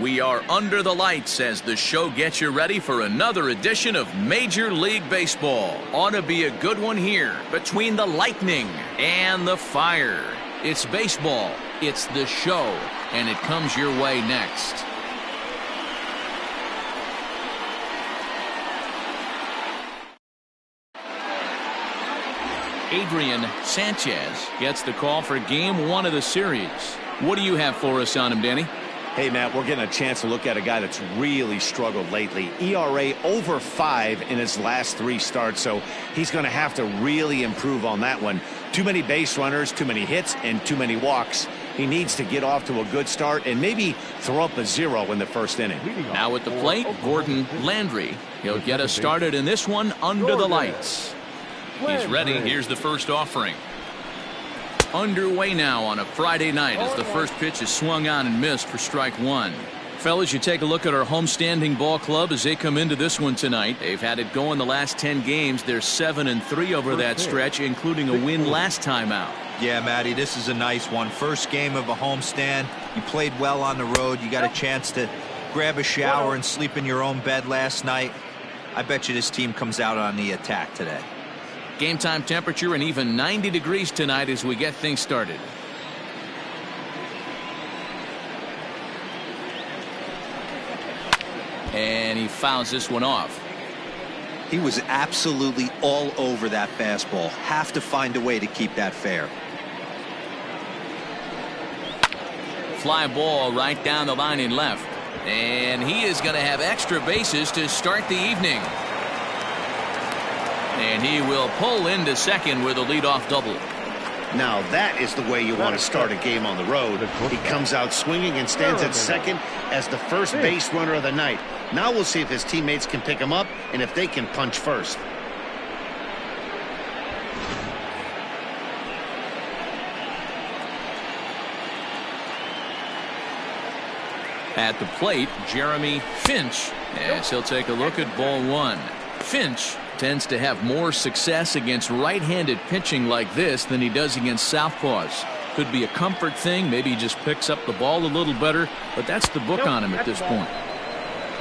We are under the lights as the show gets you ready for another edition of Major League Baseball. Ought to be a good one here between the Lightning and the Fire. It's baseball, it's the show, and it comes your way next. Adrian Sanchez gets the call for Game 1 of the series. What do you have for us on him, Danny? Hey, Matt, we're getting a chance to look at a guy that's really struggled lately. ERA over 5 in his last 3 starts, so he's going to have to really improve on that one. Too many base runners, too many hits, and too many walks. He needs to get off to a good start and maybe throw up a 0 in the first inning. Now at the plate, Gordon Landry. He'll get us started in this one under the lights. He's ready. Here's the first offering. Underway now on a Friday night as the first pitch is swung on and missed for strike 1. Fellas, you take a look at our homestanding ball club as they come into this one tonight. They've had it going the last 10 games. They're 7-3 over that stretch, including a win last time out. Yeah, Matty, this is a nice one. First game of a homestand. You played well on the road. You got a chance to grab a shower and sleep in your own bed last night. I bet you this team comes out on the attack today. Game time temperature and even 90 degrees tonight as we get things started. And he fouls this one off. He was absolutely all over that fastball. Have to find a way to keep that fair. Fly ball right down the line in left. And he is going to have extra bases to start the evening. And he will pull into second with a leadoff double. Now that is the way you want to start a game on the road. He comes out swinging and stands at second as the first base runner of the night. Now we'll see if his teammates can pick him up and if they can punch first. At the plate, Jeremy Finch, as he'll take a look at ball 1. Finch tends to have more success against right-handed pitching like this than he does against southpaws. Could be a comfort thing. Maybe he just picks up the ball a little better, but that's the book on him at this point.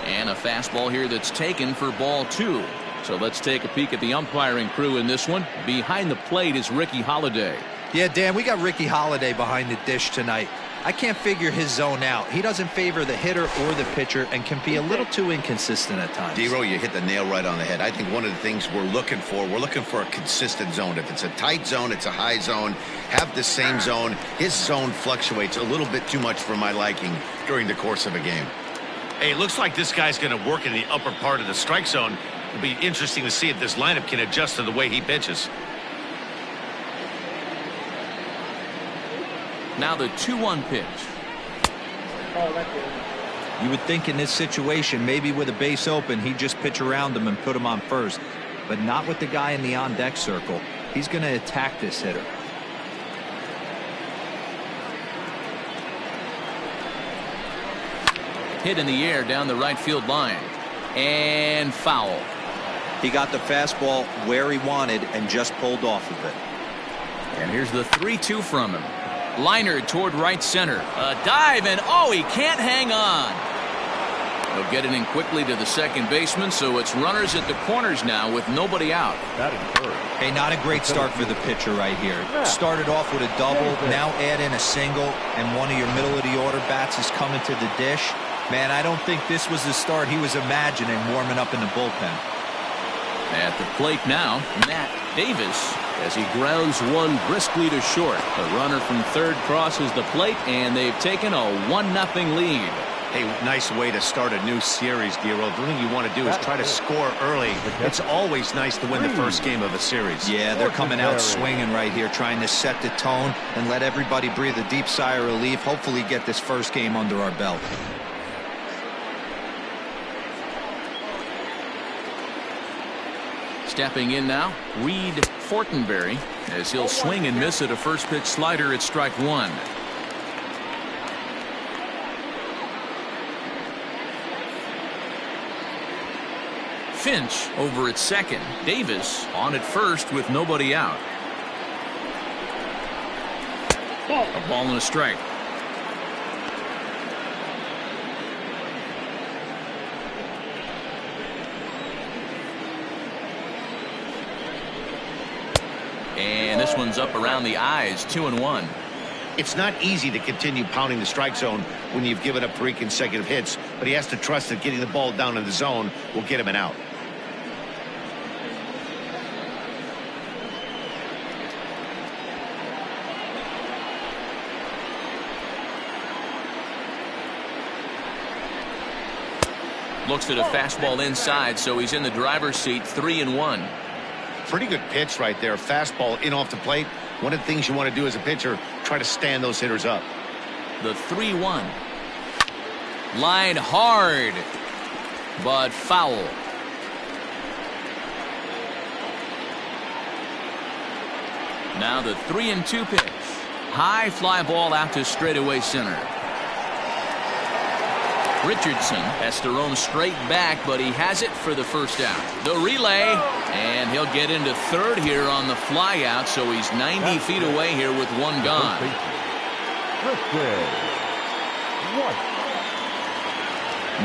And a fastball here that's taken for ball 2. So let's take a peek at the umpiring crew in this one. Behind the plate is Ricky Holiday. Yeah, Dan, we got Ricky Holiday behind the dish tonight. I can't figure his zone out. He doesn't favor the hitter or the pitcher and can be a little too inconsistent at times. D-Row, you hit the nail right on the head. I think one of the things we're looking for a consistent zone. If it's a tight zone, it's a high zone. Have the same zone. His zone fluctuates a little bit too much for my liking during the course of a game. Hey, it looks like this guy's going to work in the upper part of the strike zone. It'll be interesting to see if this lineup can adjust to the way he pitches. Now the 2-1 pitch. You would think in this situation, maybe with a base open, he'd just pitch around him and put him on first. But not with the guy in the on-deck circle. He's going to attack this hitter. Hit in the air down the right field line. And foul. He got the fastball where he wanted and just pulled off of it. And here's the 3-2 from him. Liner toward right center. A dive, and oh, he can't hang on. He'll get it in quickly to the second baseman, so it's runners at the corners now with nobody out. Hey, not a great start for the pitcher right here. Started off with a double, now add in a single, and one of your middle of the order bats is coming to the dish. Man, I don't think this was the start he was imagining warming up in the bullpen. At the plate now, Matt Davis, as he grounds one briskly to short. The runner from third crosses the plate, and they've taken a 1-0 lead. Hey, nice way to start a new series, Giro. The thing you want to do is try to score early. It's always nice to win the first game of a series. Yeah, they're coming out swinging right here, trying to set the tone and let everybody breathe a deep sigh of relief. Hopefully get this first game under our belt. Stepping in now, Reid Fortenberry, as he'll swing and miss at a first pitch slider at strike 1. Finch over at second. Davis on at first with nobody out. A ball and a strike. And this one's up around the eyes, 2-1. It's not easy to continue pounding the strike zone when you've given up 3 consecutive hits, but he has to trust that getting the ball down in the zone will get him an out. Looks at a fastball inside, so he's in the driver's seat, 3-1. Pretty good pitch right there. Fastball in off the plate. One of the things you want to do as a pitcher, try to stand those hitters up. The 3-1. Line hard, but foul. Now the 3-2 pitch. High fly ball out to straightaway center. Richardson has to roam straight back, but he has it for the first out. The relay, and he'll get into third here on the fly out, so he's 90 feet away here with one gone.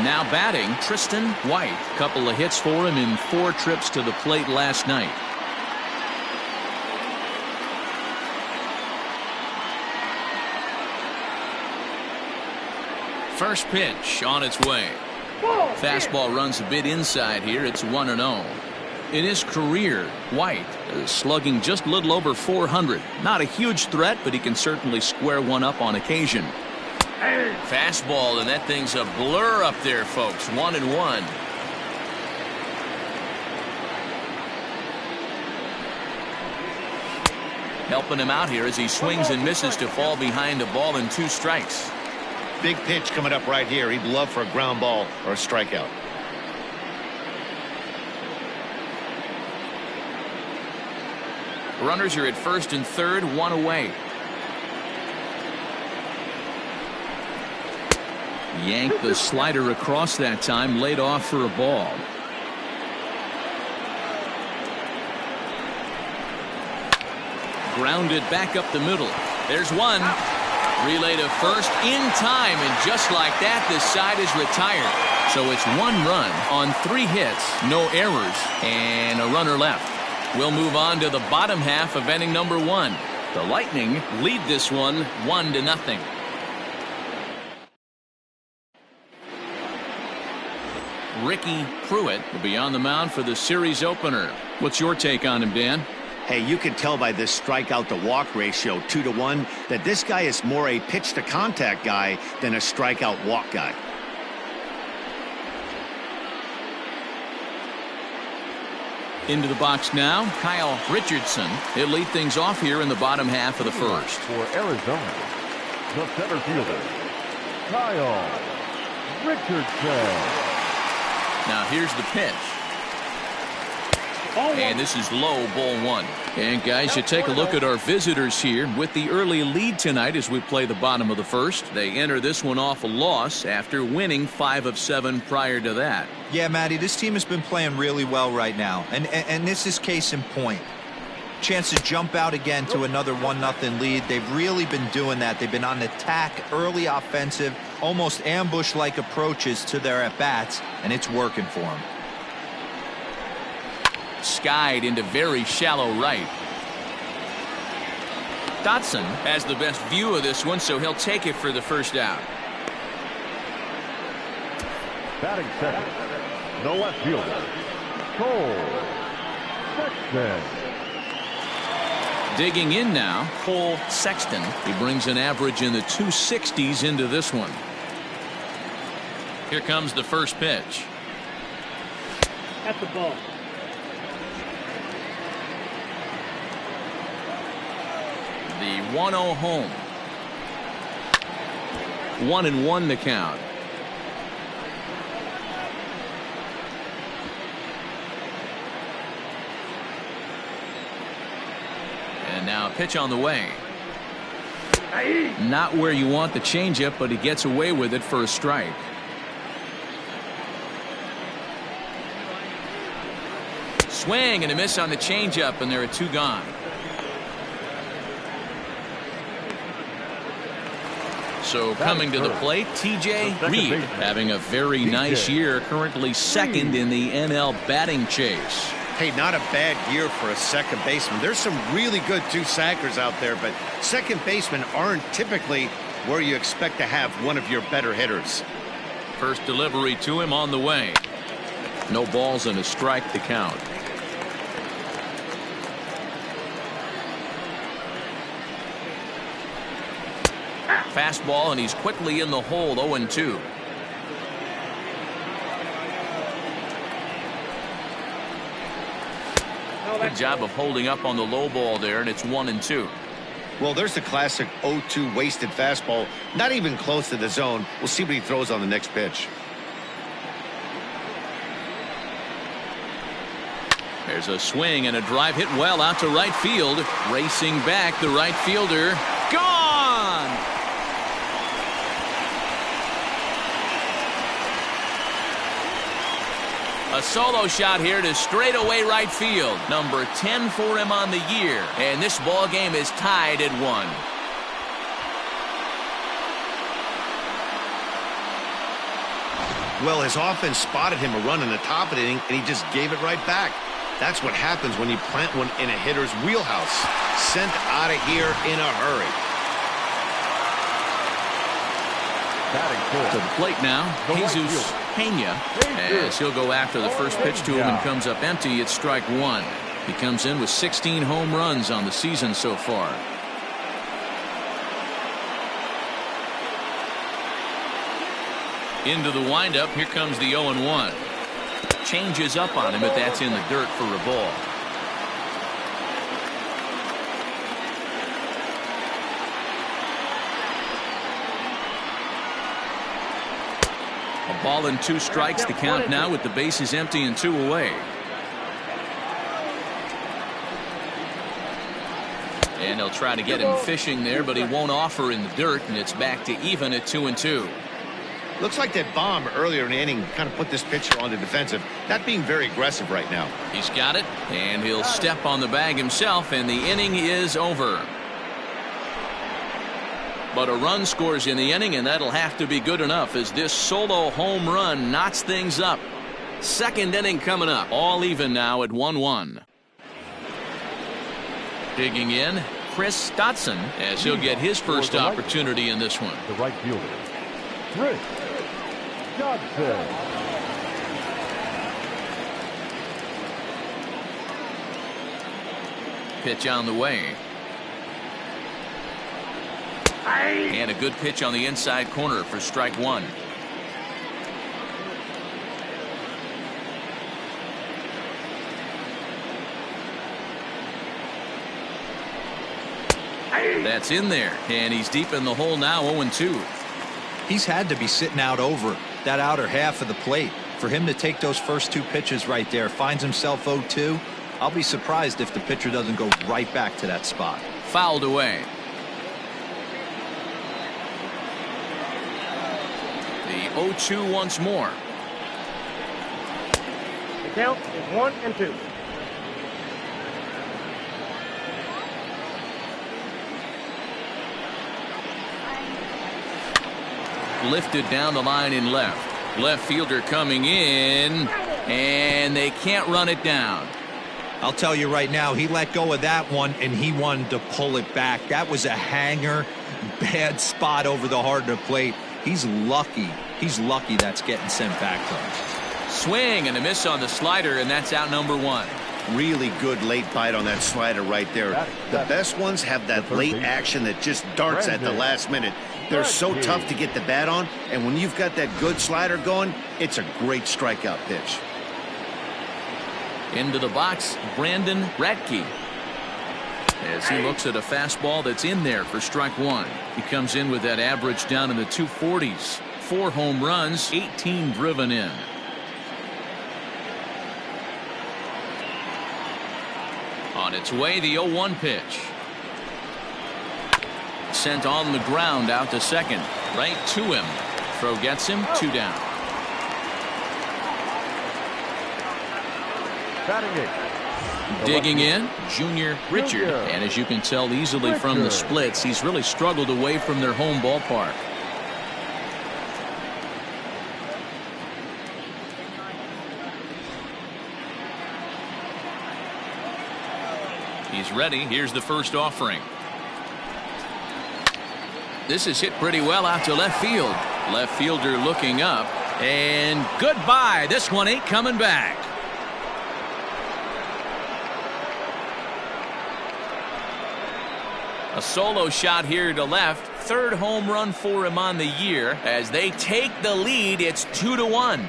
Now batting, Tristan White. Couple of hits for him in 4 trips to the plate last night. First pitch on its way. Fastball runs a bit inside here. It's 1-0. In his career, White is slugging just a little over 400. Not a huge threat, but he can certainly square one up on occasion. Fastball, and that thing's a blur up there, folks. 1-1. Helping him out here as he swings and misses to fall behind a ball and 2 strikes. Big pitch coming up right here. He'd love for a ground ball or a strikeout. Runners are at first and third, 1 away. Yanked the slider across that time, laid off for a ball. Grounded back up the middle. There's one. Relay to first in time, and just like that, this side is retired. So it's 1 run on 3 hits, no errors, and a runner left. We'll move on to the bottom half of inning number 1. The Lightning lead this one 1-0. Ricky Pruitt will be on the mound for the series opener. What's your take on him, Dan? Hey, you can tell by this strikeout to walk ratio 2-1 that this guy is more a pitch to contact guy than a strikeout walk guy. Into the box now, Kyle Richardson. He'll lead things off here in the bottom half of the first. For Arizona, the center fielder, Kyle Richardson. Now here's the pitch. And this is low, ball 1. And guys, you take a look at our visitors here with the early lead tonight as we play the bottom of the first. They enter this one off a loss after winning 5 of 7 prior to that. Yeah, Matty, this team has been playing really well right now. And this is case in point. Chance to jump out again to another 1-0 lead. They've really been doing that. They've been on the attack, early offensive, almost ambush-like approaches to their at-bats, and it's working for them. Skied into very shallow right. Dotson has the best view of this one, so he'll take it for the first out. Batting second, the left fielder, Cole Sexton. Digging in now, Cole Sexton. He brings an average in the 260s into this one. Here comes the first pitch. At the ball. The 1-0 home. 1-1 the count. And now a pitch on the way. Not where you want the changeup, but he gets away with it for a strike. Swing and a miss on the changeup, and there are 2 gone. So coming to the plate, Reid having a very nice year, currently second in the NL batting chase. Hey, not a bad year for a second baseman. There's some really good two-sackers out there, but second basemen aren't typically where you expect to have one of your better hitters. First delivery to him on the way. No balls and a strike to count. Fastball, and he's quickly in the hole. 0-2. Good job of holding up on the low ball there, and it's 1-2. Well, there's the classic 0-2 wasted fastball. Not even close to the zone. We'll see what he throws on the next pitch. There's a swing and a drive hit well out to right field. Racing back, the right fielder. Gone! A solo shot here to straightaway right field. Number 10 for him on the year. And this ball game is tied at 1. Well, his offense spotted him a run in the top of the inning, and he just gave it right back. That's what happens when you plant one in a hitter's wheelhouse. Sent out of here in a hurry. To the plate now, Jesus Pena, as he'll go after the first pitch to him and comes up empty. It's strike 1. He comes in with 16 home runs on the season so far. Into the windup, here comes the 0-1. Changes up on him, but that's in the dirt for a ball. A ball and 2 strikes to count now with the bases empty and 2 away. And they'll try to get him fishing there, but he won't offer in the dirt, and it's back to even at 2-2. Looks like that bomb earlier in the inning kind of put this pitcher on the defensive, not being very aggressive right now. He's got it, and he'll step on the bag himself, and the inning is over. But a run scores in the inning, and that'll have to be good enough as this solo home run knots things up. Second inning coming up, all even now at 1-1. Digging in, Chris Dotson, as he'll get his first opportunity in this one. The right fielder, Richardson. Pitch on the way. And a good pitch on the inside corner for strike 1. That's in there, and he's deep in the hole now. 0-2. He's had to be sitting out over that outer half of the plate. For him to take those first 2 pitches right there, finds himself 0-2. I'll be surprised if the pitcher doesn't go right back to that spot. Fouled away. The 0-2 once more. The count is 1-2. Lifted down the line in left. Left fielder coming in, and they can't run it down. I'll tell you right now, he let go of that one, and he wanted to pull it back. That was a hanger, bad spot over the heart of the plate. He's lucky. He's lucky that's getting sent back to him. Swing and a miss on the slider, and that's out number 1. Really good late bite on that slider right there. The best ones have that late action that just darts at the last minute. They're so tough to get the bat on, and when you've got that good slider going, it's a great strikeout pitch. Into the box, Brandon Radke, as he looks at a fastball that's in there for strike 1. He comes in with that average down in the 240s. 4 home runs, 18 driven in. On its way, the 0-1 pitch. Sent on the ground out to second. Right to him. Throw gets him. 2 down. Digging in, Junior Richard. And as you can tell easily from the splits, he's really struggled away from their home ballpark. He's ready. Here's the first offering. This is hit pretty well out to left field. Left fielder looking up. And goodbye. This one ain't coming back. A solo shot here to left. Third home run for him on the year. As they take the lead, it's 2-1.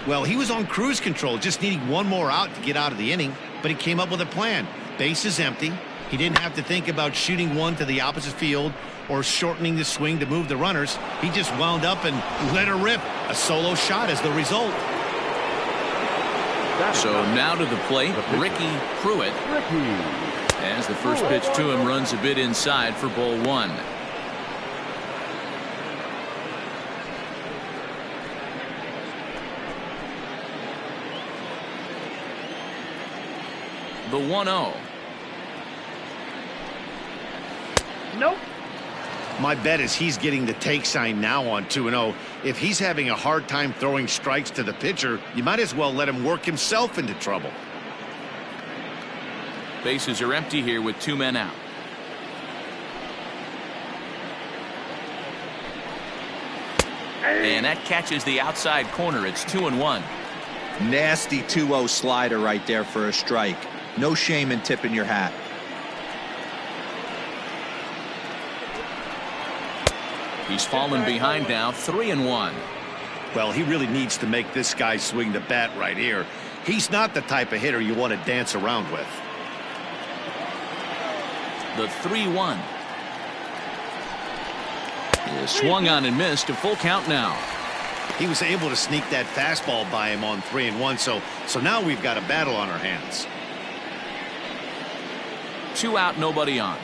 Well, he was on cruise control, just needing one more out to get out of the inning, but he came up with a plan. Base is empty. He didn't have to think about shooting one to the opposite field or shortening the swing to move the runners. He just wound up and let her rip. A solo shot is the result. So now to the plate, Ricky Pruitt. As the first pitch to him runs a bit inside for ball one. The 1-0. Nope. My bet is he's getting the take sign now on 2-0. If he's having a hard time throwing strikes to the pitcher, you might as well let him work himself into trouble. Bases are empty here with 2 men out. And that catches the outside corner. It's 2-1. Nasty 2-0 slider right there for a strike. No shame in tipping your hat. He's fallen behind now, 3-1. Well, he really needs to make this guy swing the bat right here. He's not the type of hitter you want to dance around with. The 3-1. Is swung on and missed. A full count now. He was able to sneak that fastball by him on 3-1, so now we've got a battle on our hands. 2 out, nobody on.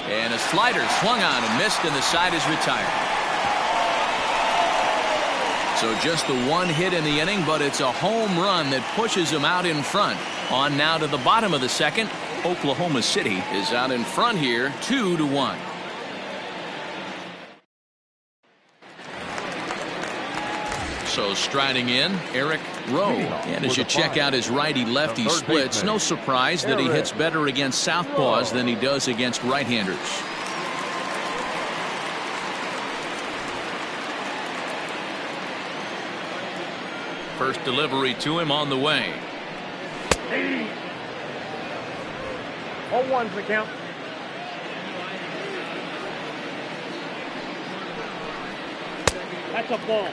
And a slider swung on and missed, and the side is retired. So just the one hit in the inning, but it's a home run that pushes him out in front. On now to the bottom of the second. Oklahoma City is out in front here, 2-1. So striding in, Eric Rowe. And as you check out his righty-lefty splits, no surprise that he hits better against southpaws than he does against right-handers. First delivery to him on the way. 0-1's the count. That's a ball.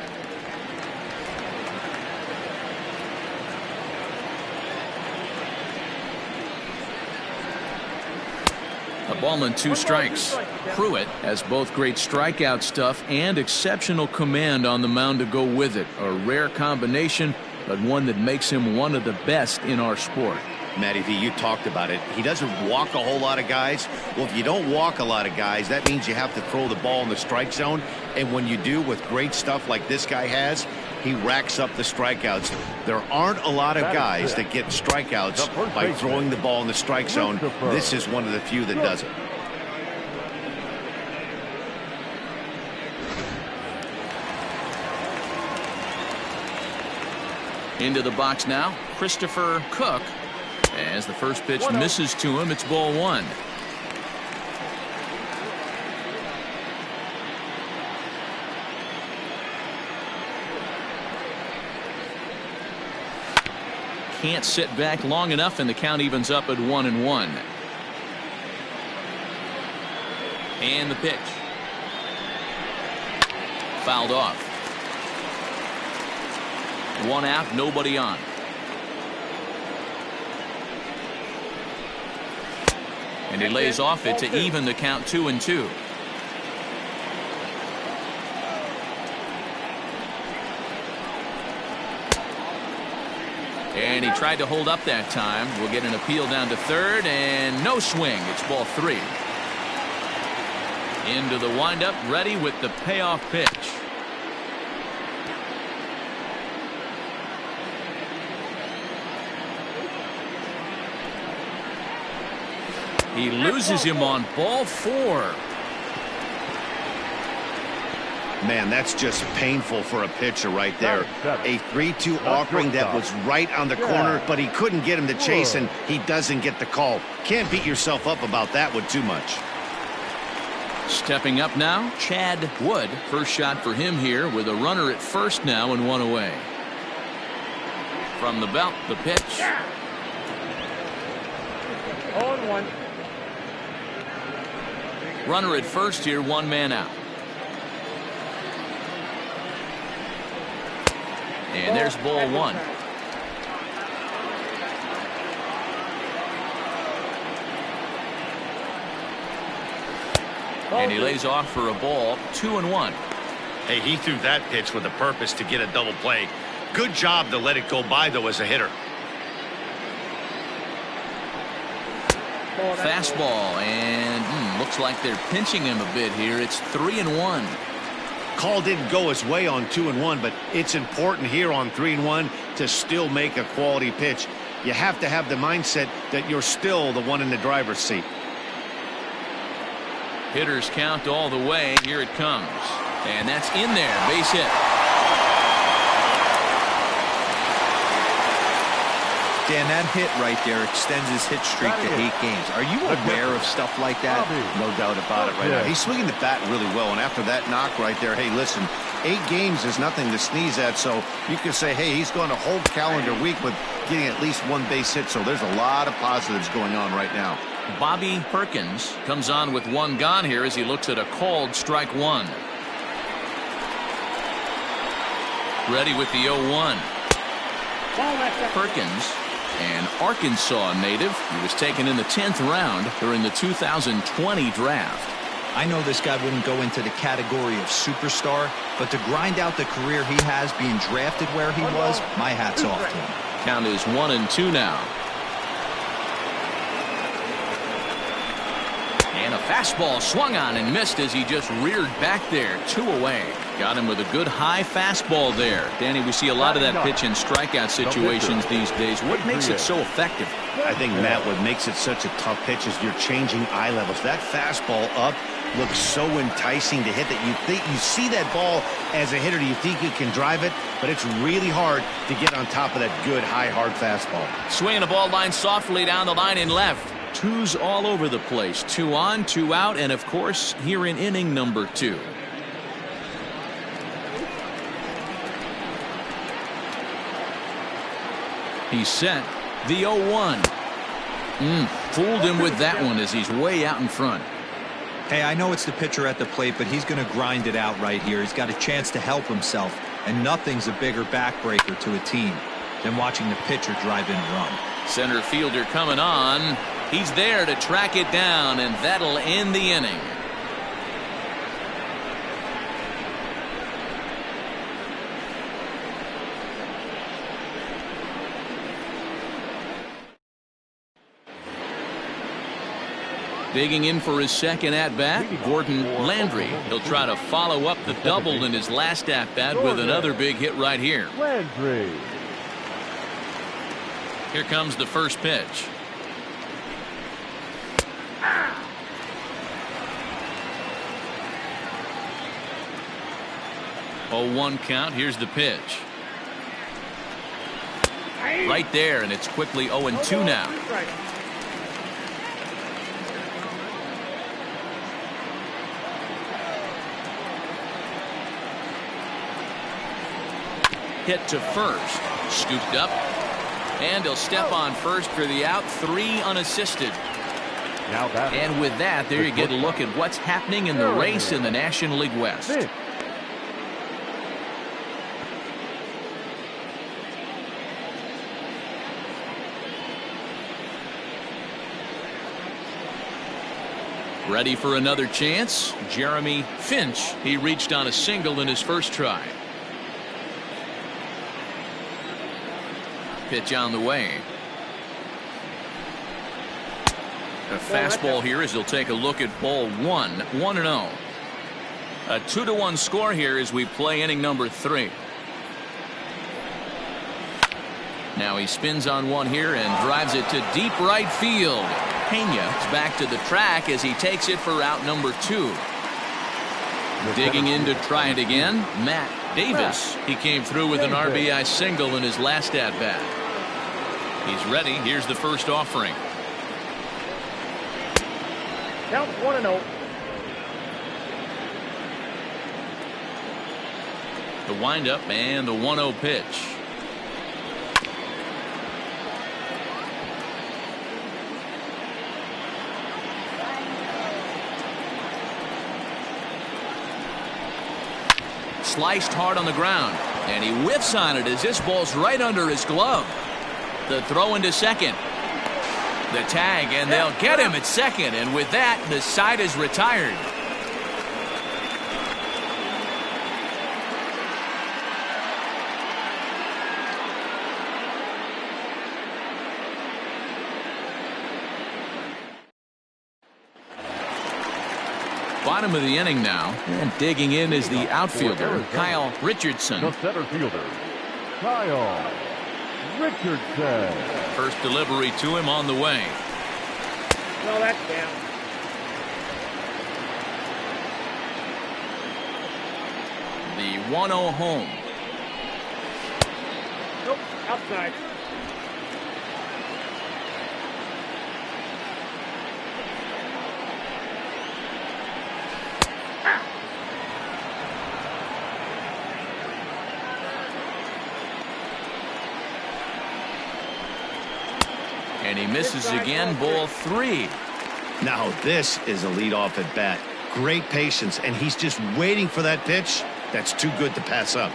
A ball and 2 strikes. Pruitt has both great strikeout stuff and exceptional command on the mound to go with it. A rare combination, but one that makes him one of the best in our sport. Matty V, you talked about it. He doesn't walk a whole lot of guys. Well, if you don't walk a lot of guys, that means you have to throw the ball in the strike zone. And when you do, with great stuff like this guy has, he racks up the strikeouts. There aren't a lot of guys that get strikeouts by throwing the ball in the strike zone. This is one of the few that does it. Into the box now, Christopher Cook. As the first pitch misses to him, it's ball 1. Can't sit back long enough, and the count evens up at 1-1. And the pitch. Fouled off. 1 out, nobody on. And he lays off it to even the count 2-2. And he tried to hold up that time. We'll get an appeal down to third, and no swing. It's ball 3. Into the windup, ready with the payoff pitch. He loses him on ball 4. Man, that's just painful for a pitcher right there. A 3-2 offering that was right on the corner, but he couldn't get him to chase, and he doesn't get the call. Can't beat yourself up about that one too much. Stepping up now, Chad Wood. First shot for him here with a runner at first now and one away. From the belt, the pitch. 0-1. Runner at first here, one man out. And there's ball one. And he lays off for a ball, 2-1. Hey, he threw that pitch with a purpose to get a double play. Good job to let it go by, though, as a hitter. Fastball, and looks like they're pinching him a bit here. It's 3-1. Call didn't go his way on 2-1, but it's important here on 3-1 to still make a quality pitch. You have to have the mindset that you're still the one in the driver's seat. Hitters count all the way. Here it comes. And that's in there. Base hit. Dan, that hit right there extends his hit streak to 8 games. Are you aware of stuff like that? No doubt about it right now. He's swinging the bat really well, and after that knock right there, hey, listen, 8 games is nothing to sneeze at, so you can say, hey, he's going a whole calendar week with getting at least 1 base hit, so there's a lot of positives going on right now. Bobby Perkins comes on with 1 gone here as he looks at a called strike 1. Ready with the 0-1. Perkins, an Arkansas native. He was taken in the 10th round during the 2020 draft. I know this guy wouldn't go into the category of superstar, but to grind out the career he has being drafted where he was, my hat's off to him. Count is 1-2 now. And a fastball swung on and missed as he just reared back there. 2 away. Got him with a good high fastball there. Danny, we see a lot of that pitch in strikeout situations these days. What makes it so effective? I think, Matt, what makes it such a tough pitch is you're changing eye levels. That fastball up looks so enticing to hit that you think you see that ball as a hitter. You think you can drive it, but it's really hard to get on top of that good high hard fastball. Swinging the ball line softly down the line and left. 2s all over the place. 2 on, 2 out, and of course here in inning number 2. He's set. The 0-1. Fooled him with that one as he's way out in front. Hey, I know it's the pitcher at the plate, but he's going to grind it out right here. He's got a chance to help himself, and nothing's a bigger backbreaker to a team than watching the pitcher drive in a run. Center fielder coming on. He's there to track it down, and that'll end the inning. Digging in for his second at-bat, Gordon Landry. He'll try to follow up the double in his last at-bat with another big hit right here. Landry. Here comes the first pitch. 0-1 count. Here's the pitch. Right there, and it's quickly 0-2 now. Hit to first. Scooped up. And he'll step on first for the out. 3 unassisted. And with that, there you get a look at what's happening in the race in the National League West. Ready for another chance? Jeremy Finch. He reached on a single in his first try. Pitch on the way. A fastball here as he'll take a look at ball 1. 1-0. A 2-1 score here as we play inning number 3. Now he spins on one here and drives it to deep right field. Pena is back to the track as he takes it for out number 2. Digging in to try it again, Matt Davis. He came through with an RBI single in his last at-bat. He's ready. Here's the first offering. Count 1-0. The windup and the 1-0 pitch. Sliced hard on the ground, and he whiffs on it as this ball's right under his glove. The throw into second. The tag, and they'll get him at second, and with that, the side is retired. Bottom of the inning now, and digging in is the outfielder, Kyle Richardson. The center fielder, Kyle Richardson. First delivery to him on the way. No, that's down. The 1-0 home. Nope, outside. And he misses again, ball 3. Now this is a leadoff at bat. Great patience, and he's just waiting for that pitch. That's too good to pass up.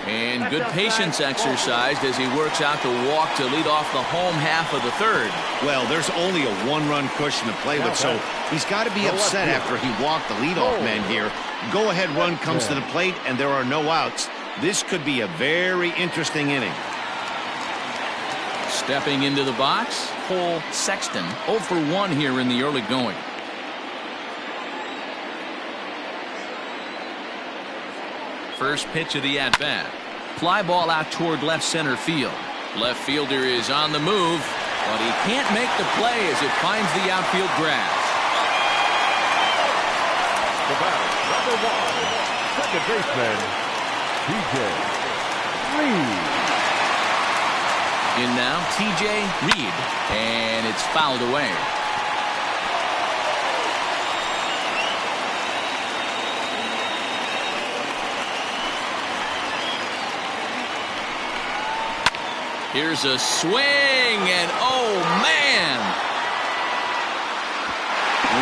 And good patience exercised as he works out the walk to lead off the home half of the third. Well, there's only a one-run cushion to play with, so he's got to be upset after he walked the leadoff man here. Go-ahead run comes to the plate, and there are no outs. This could be a very interesting inning. Stepping into the box, Cole Sexton, 0 for 1 here in the early going. First pitch of the at-bat. Fly ball out toward left center field. Left fielder is on the move, but he can't make the play as it finds the outfield grass. The batter, number 1, second baseman, TJ Reid. In now, TJ Reid, and it's fouled away. Here's a swing, and oh man,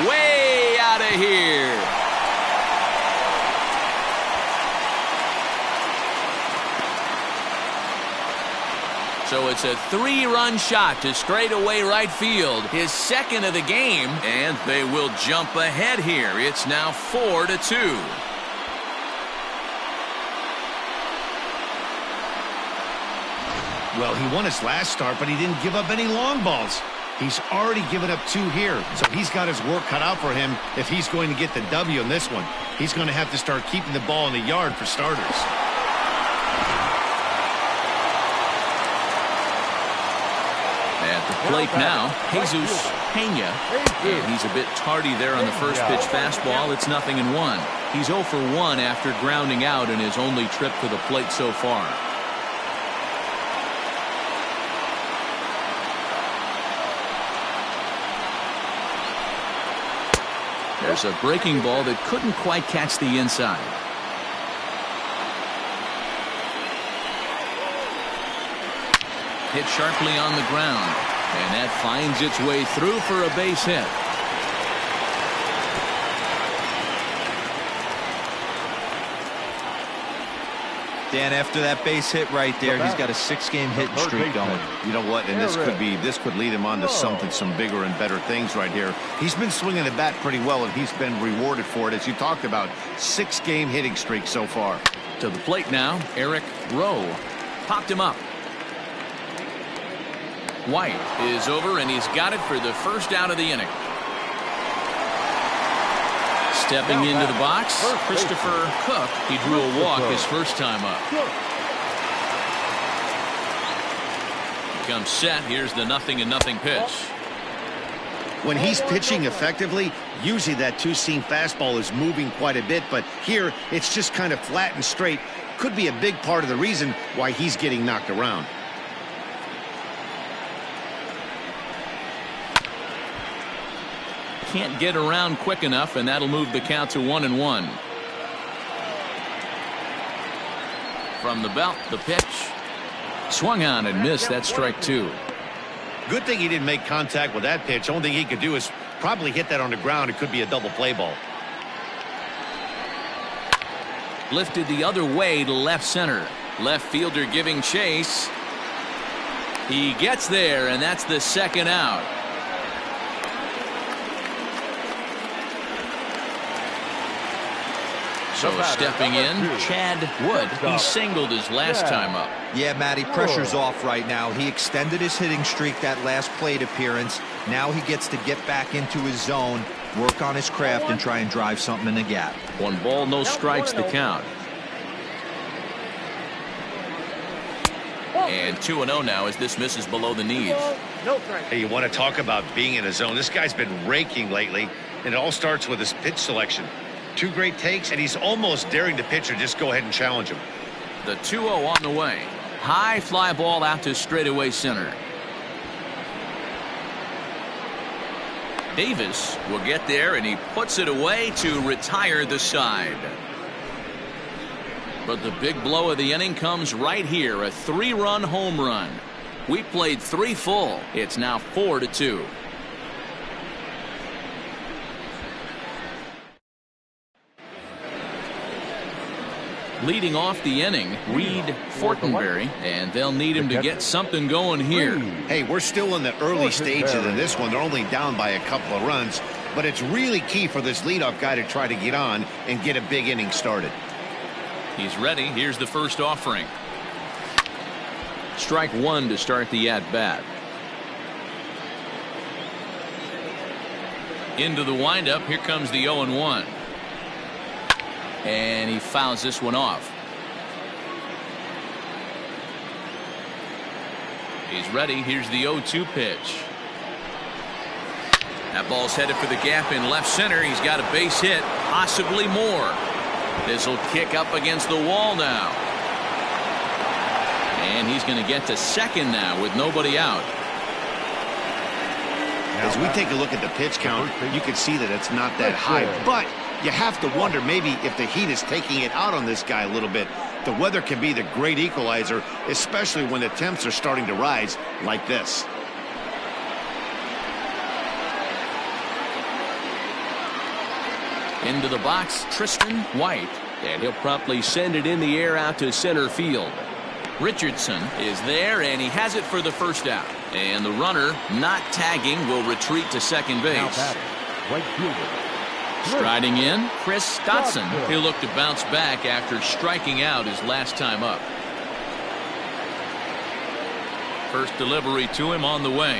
way out of here. So it's a 3-run shot to straightaway right field, his second of the game, and they will jump ahead here. It's now 4-2. Well, he won his last start, but he didn't give up any long balls. He's already given up 2 here, so he's got his work cut out for him if he's going to get the W in this one. He's going to have to start keeping the ball in the yard for starters. At the plate now, Jesus Pena, and he's a bit tardy there on the first pitch fastball. It's 0-1. He's 0 for 1 after grounding out in his only trip to the plate so far. There's a breaking ball that couldn't quite catch the inside. Hit sharply on the ground, and that finds its way through for a base hit. Dan, after that base hit right there, he's got a 6-game hitting streak going. You know what? And this could lead him on to some bigger and better things right here. He's been swinging the bat pretty well, and he's been rewarded for it, as you talked about. 6-game hitting streak so far. To the plate now, Eric Rowe popped him up. White is over, and he's got it for the first out of the inning. Stepping into the box, Christopher Cook. He drew a walk his first time up. He comes set. Here's the 0-0 pitch. When he's pitching effectively, usually that two-seam fastball is moving quite a bit, but here it's just kind of flat and straight. Could be a big part of the reason why he's getting knocked around. Can't get around quick enough, and that'll move the count to 1-1. From the belt, the pitch. Swung on and missed. That's strike 2. Good thing he didn't make contact with that pitch. Only thing he could do is probably hit that on the ground. It could be a double play ball. Lifted the other way to left center. Left fielder giving chase. He gets there, and that's the second out. So stepping in, Chad Wood. He singled his last time up. Yeah, Matty, pressure's off right now. He extended his hitting streak that last plate appearance. Now he gets to get back into his zone, work on his craft, and try and drive something in the gap. 1 ball, no strikes the count. And 2-0 now as this misses below the knees. Hey, you want to talk about being in a zone? This guy's been raking lately, and it all starts with his pitch selection. 2 great takes, and he's almost daring the pitcher just go ahead and challenge him. The 2-0 on the way. High fly ball out to straightaway center. Davis will get there, and he puts it away to retire the side. But the big blow of the inning comes right here, a 3-run home run. We played 3 full. It's now 4-2. Leading off the inning, Reid Fortenberry, and they'll need him to get something going here. Hey, we're still in the early stages of this one. They're only down by a couple of runs, but it's really key for this leadoff guy to try to get on and get a big inning started. He's ready. Here's the first offering. Strike 1 to start the at-bat. Into the windup. Here comes the 0-1. And he fouls this one off. He's ready. Here's the 0-2 pitch. That ball's headed for the gap in left center. He's got a base hit, possibly more. This will kick up against the wall now. And he's going to get to second now with nobody out. As we take a look at the pitch count, you can see that it's not that high, but you have to wonder maybe if the heat is taking it out on this guy a little bit. The weather can be the great equalizer, especially when the temps are starting to rise like this. Into the box, Tristan White, and he'll promptly send it in the air out to center field. Richardson is there, and he has it for the first out. And the runner, not tagging, will retreat to second base. Striding in, Chris Dotson. He'll look to bounce back after striking out his last time up. First delivery to him on the way.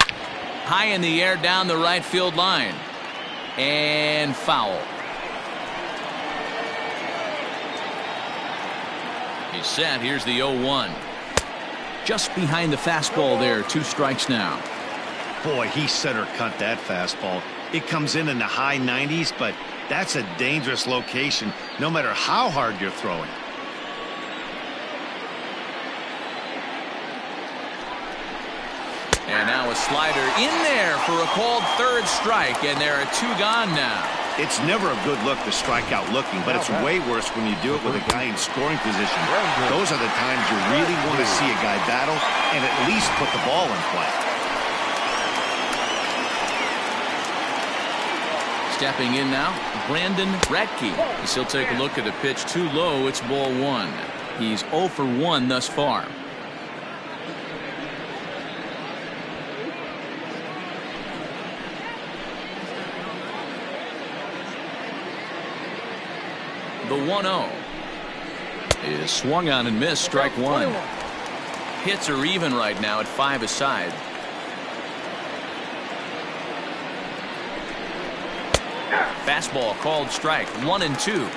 High in the air down the right field line. And foul. He's set. Here's the 0-1. Just behind the fastball there. 2 strikes now. Boy, he center cut that fastball. It comes in the high 90s, but that's a dangerous location no matter how hard you're throwing. And now a slider in there for a called third strike, and there are 2 gone now. It's never a good look to strike out looking, but it's way worse when you do it with a guy in scoring position. Those are the times you really want to see a guy battle and at least put the ball in play. Stepping in now, Brandon Radke. As he'll take a look at the pitch too low. It's ball 1. He's 0 for 1 thus far. The 1-0 is swung on and missed. Strike 1. Hits are even right now at 5 aside. Fastball called strike. 1-2.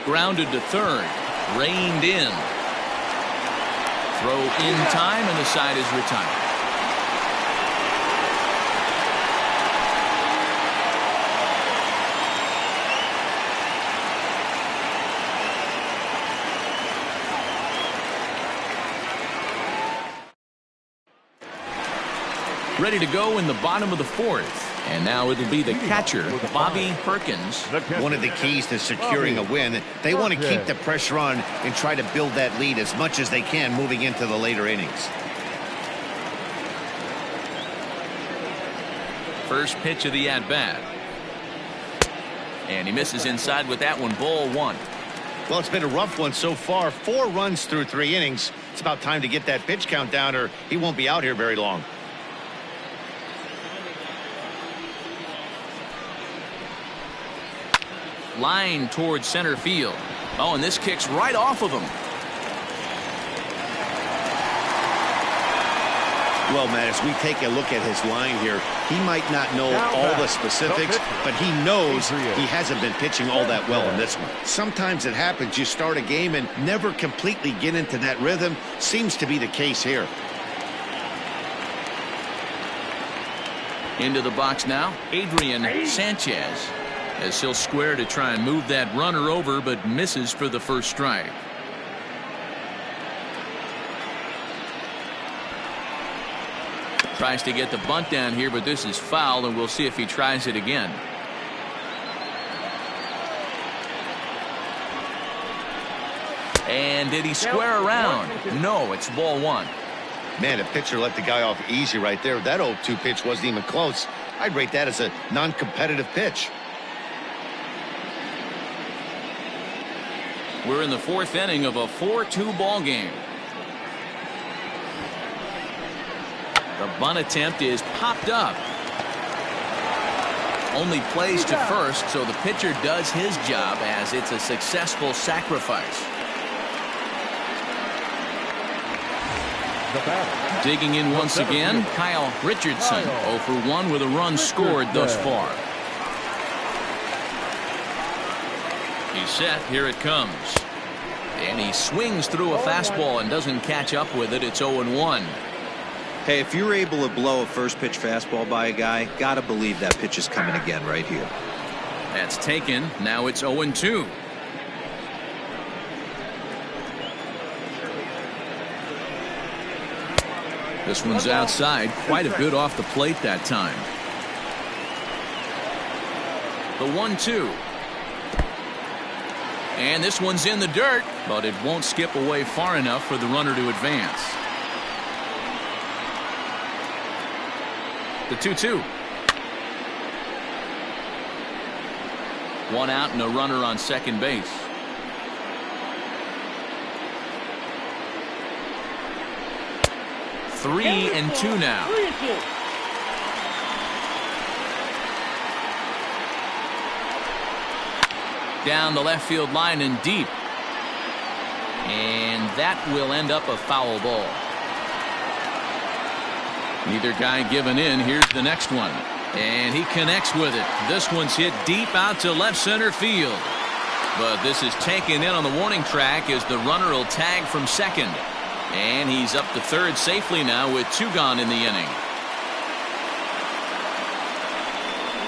Grounded to third. Reined in. Throw in time, and the side is retired. Ready to go in the bottom of the fourth. And now it'll be the catcher, Bobby Perkins. One of the keys to securing a win, they want to keep the pressure on and try to build that lead as much as they can moving into the later innings. First pitch of the at-bat. And he misses inside with that one, ball one. Well, it's been a rough one so far. 4 runs through 3 innings. It's about time to get that pitch count down or he won't be out here very long. Line towards center field. Oh, and this kicks right off of him. Well, Matt, as we take a look at his line here, he might not know all the specifics, but he knows he hasn't been pitching all that well in this one. Sometimes it happens. You start a game and never completely get into that rhythm. Seems to be the case here. Into the box now, Adrian Sanchez. As he'll square to try and move that runner over, but misses for the first strike. Tries to get the bunt down here, but this is foul, and we'll see if he tries it again. And did he square around? No, it's ball one. Man, the pitcher let the guy off easy right there. That 0-2 pitch wasn't even close. I'd rate that as a non-competitive pitch. We're in the fourth inning of a 4-2 ball game. The bunt attempt is popped up. Only plays to first, so the pitcher does his job as it's a successful sacrifice. Digging in once again, Kyle Richardson, 0 for 1 with a run scored thus far. He's set. Here it comes. And he swings through a fastball and doesn't catch up with it. It's 0-1. Hey, if you're able to blow a first pitch fastball by a guy, gotta believe that pitch is coming again right here. That's taken. Now it's 0-2. This one's outside. Quite a bit off the plate that time. The 1-2. And this one's in the dirt, but it won't skip away far enough for the runner to advance. The 2-2. One out and a runner on second base. Three and two now. Down the left field line and deep. And that will end up a foul ball. Neither guy giving in. Here's the next one. And he connects with it. This one's hit deep out to left center field. But this is taken in on the warning track as the runner will tag from second. And he's up to third safely now with 2 gone in the inning.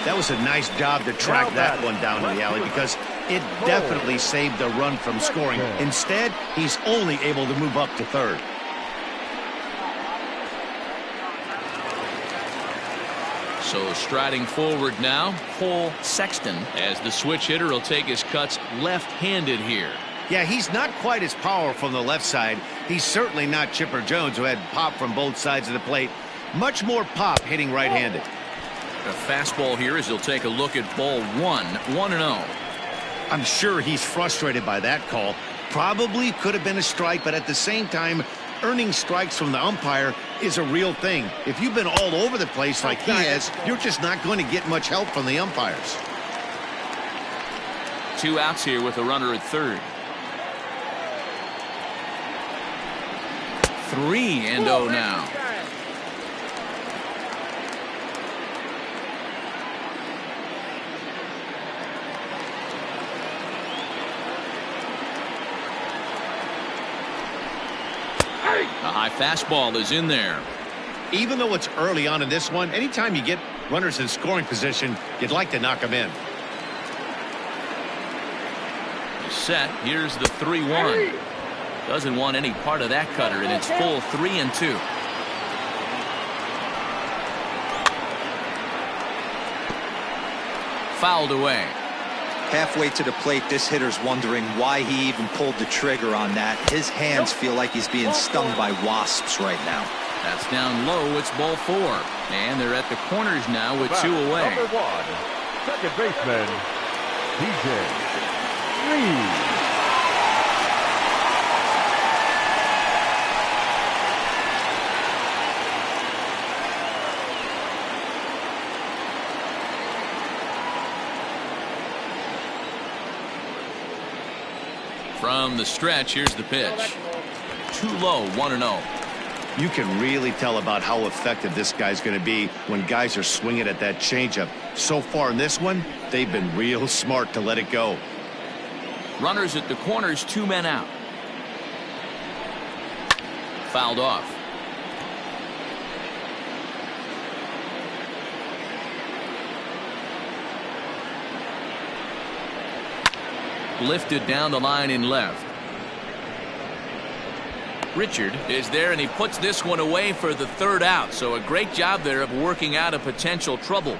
That was a nice job to track that one down in the alley because it definitely saved the run from scoring. Instead, he's only able to move up to third. So striding forward now, Cole Sexton, as the switch hitter will take his cuts left-handed here. Yeah, he's not quite as powerful from the left side. He's certainly not Chipper Jones, who had pop from both sides of the plate. Much more pop hitting right-handed. A fastball here as he'll take a look at ball 1, 1-0. I'm sure he's frustrated by that call. Probably could have been a strike, but at the same time, earning strikes from the umpire is a real thing. If you've been all over the place like he has, you're just not going to get much help from the umpires. 2 outs here with a runner at third. 3-0 now. High fastball is in there. Even though it's early on in this one, anytime you get runners in scoring position, you'd like to knock them in. Set. Here's the 3-1. Doesn't want any part of that cutter, and it's full 3-2. Fouled away. Halfway to the plate, this hitter's wondering why he even pulled the trigger on that. His hands feel like he's being stung by wasps right now. That's down low. It's ball 4. And they're at the corners now with 2 away. Number 1, second baseman, Reid. From the stretch, here's the pitch. Too low, 1-0. You can really tell about how effective this guy's going to be when guys are swinging at that changeup. So far in this one, they've been real smart to let it go. Runners at the corners, 2 men out. Fouled off. Lifted down the line in left. Richard is there, and he puts this one away for the 3rd out. So a great job there of working out a potential trouble.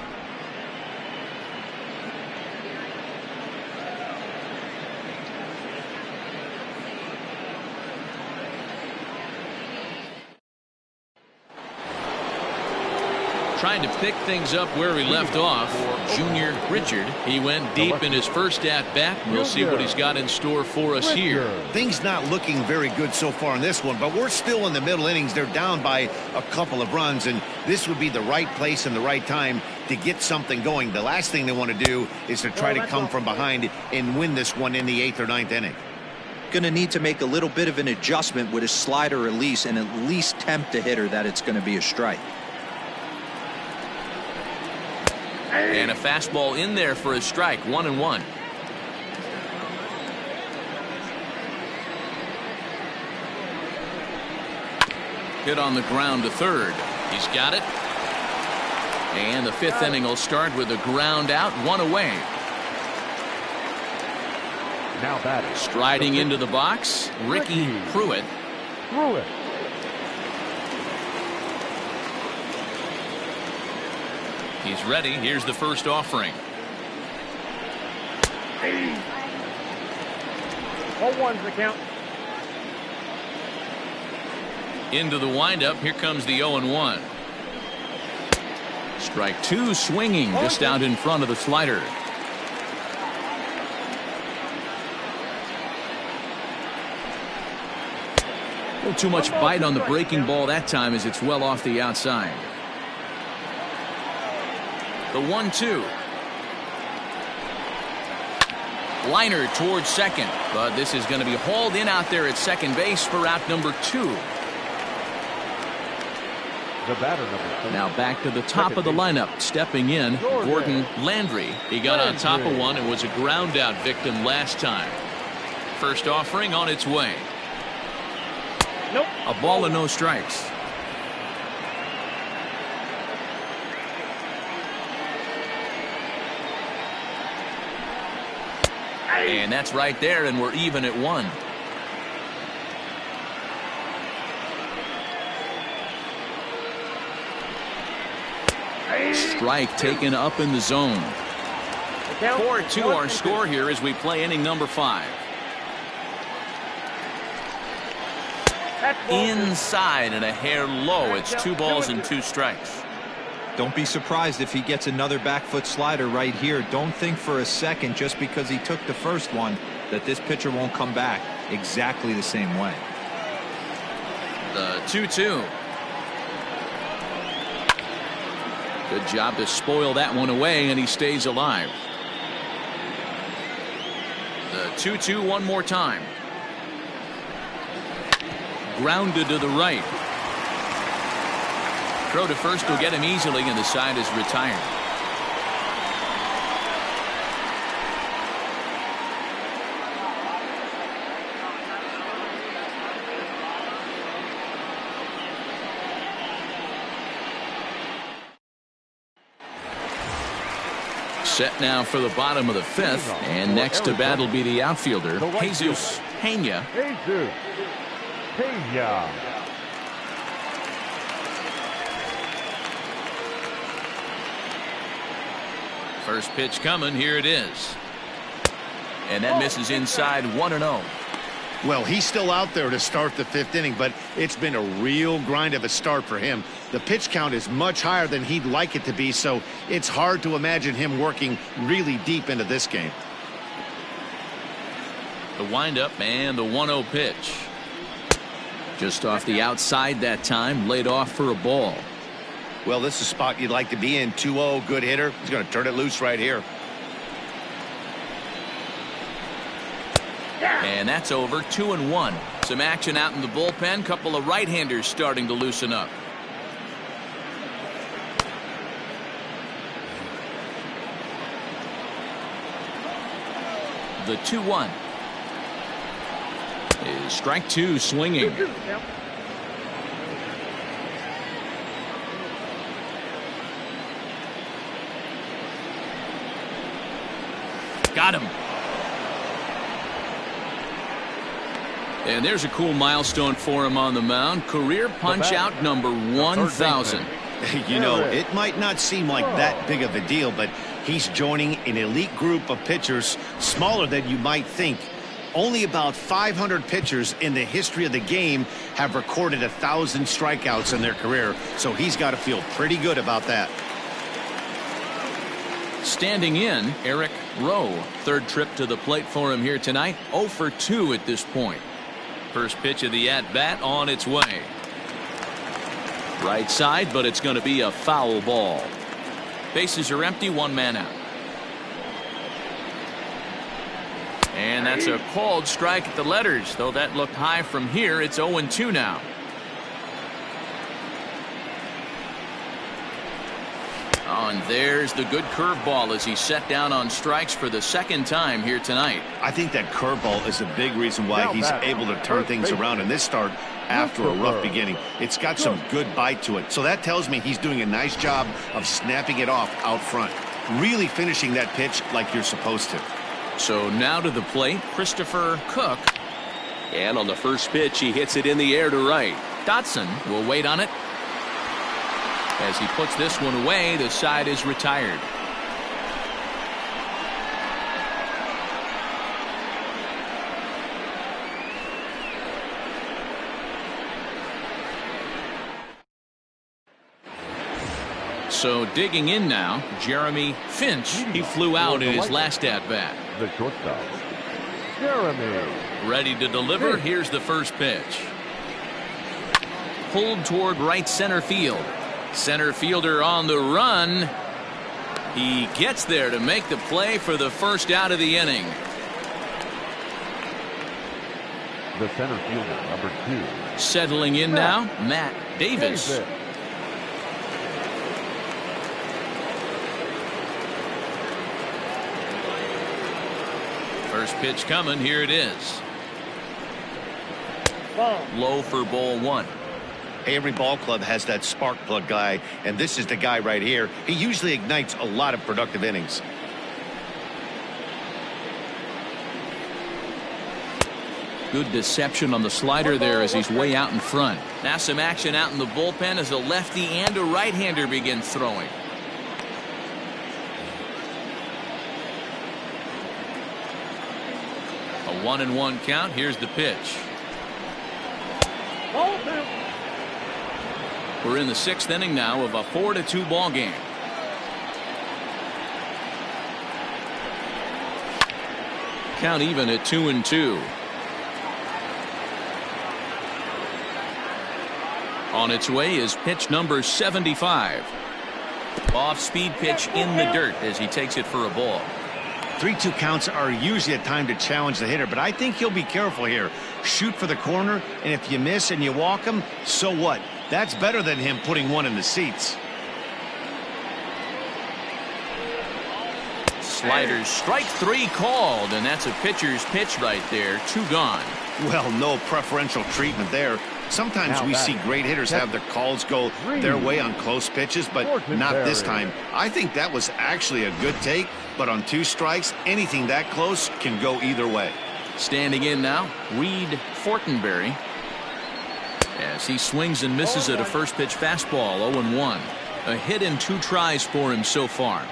Trying to pick things up where he left off. Junior Richard. He went deep in his first at-bat. We'll see what he's got in store for us here. Things not looking very good so far in this one, but we're still in the middle innings. They're down by a couple of runs, and this would be the right place and the right time to get something going. The last thing they want to do is to try to come from behind and win this one in the 8th or 9th inning. Going to need to make a little bit of an adjustment with his slider release and at least tempt the hitter that it's going to be a strike. And a fastball in there for a strike. 1-1. Hit on the ground to third. He's got it. And the 5th inning will start with a ground out, 1 away. Now batting. Striding into the box, Ricky Pruitt. He's ready. Here's the first offering. 0-1's the count. Into the windup. Here comes the 0-1. Strike 2, swinging just out in front of the slider. A little too much bite on the breaking ball that time as it's well off the outside. The 1-2. Liner towards second, but this is going to be hauled in out there at second base for out number 2. The batter, number 2. Now back to the top of the lineup. Stepping in, Gordon Landry. He got on top of one and was a ground out victim last time. First offering on its way. Nope. A ball and no strikes. And that's right there, and we're even at 1. Strike taken up in the zone. 4-2 our score here as we play inning number 5. Inside and a hair low. It's 2 balls and 2 strikes. Don't be surprised if he gets another back foot slider right here. Don't think for a second, just because he took the first one, that this pitcher won't come back exactly the same way. The 2-2. Good job to spoil that one away, and he stays alive. The 2-2 one more time. Grounded to the right. Throw to first will get him easily, and the side is retired. Set now for the bottom of the fifth, and next to bat will be the outfielder, Jesus Pena. Jesus Pena. First pitch coming. Here it is. And that misses inside 1-0. Well, he's still out there to start the fifth inning, but it's been a real grind of a start for him. The pitch count is much higher than he'd like it to be, so it's hard to imagine him working really deep into this game. The windup and the 1-0 pitch. Just off the outside that time, laid off for a ball. Well, this is a spot you'd like to be in. 2-0, good hitter. He's going to turn it loose right here. And that's over. 2-1. Some action out in the bullpen. Couple of right-handers starting to loosen up. The 2-1 is strike two, swinging. Got him. And there's a cool milestone for him on the mound. Career punch out number 1,000. You know, it might not seem like that big of a deal, but he's joining an elite group of pitchers, smaller than you might think. Only about 500 pitchers in the history of the game have recorded 1,000 strikeouts in their career, so he's got to feel pretty good about that. Standing in, Eric Rowe. Third trip to the plate for him here tonight. 0 for 2 at this point. First pitch of the at-bat on its way. Right side, but it's going to be a foul ball. Bases are empty, one man out. And that's a called strike at the letters, though that looked high from here. It's 0-2 now. Oh, and there's the good curveball as he's set down on strikes for the second time here tonight. I think that curveball is a big reason why he's able to turn things around in this start after a rough beginning. It's got some good bite to it. So that tells me he's doing a nice job of snapping it off out front. Really finishing that pitch like you're supposed to. So now to the plate, Christopher Cook. And on the first pitch, he hits it in the air to right. Dotson will wait on it. As he puts this one away, the side is retired. So digging in now, Jeremy Finch. He flew out in his last at-bat. The shortstop, Jeremy. Ready to deliver. Here's the first pitch. Pulled toward right center field. Center fielder on the run. He gets there to make the play for the first out of the inning. The center fielder, number 2. Settling in now, Matt Davis. First pitch coming. Here it is. Low for ball 1. Every ball club has that spark plug guy, and this is the guy right here. He usually ignites a lot of productive innings. Good deception on the slider there as he's way out in front. Now some action out in the bullpen as a lefty and a right-hander begin throwing. A 1-1 count. Here's the pitch. We're in the 6th inning now of a 4-2 ball game. Count even at 2-2. On its way is pitch number 75. Off-speed pitch in the dirt as he takes it for a ball. 3-2 counts are usually a time to challenge the hitter, but I think he'll be careful here. Shoot for the corner, and if you miss and you walk him, so what? That's better than him putting one in the seats. Sliders, strike 3 called, and that's a pitcher's pitch right there. 2 gone. Well, no preferential treatment there. Sometimes we see great hitters have their calls go their way on close pitches, but not this time. I think that was actually a good take, but on 2 strikes, anything that close can go either way. Standing in now, Reid Fortenberry, as he swings and misses at a first pitch fastball. 0-1. A hit in 2 tries for him so far.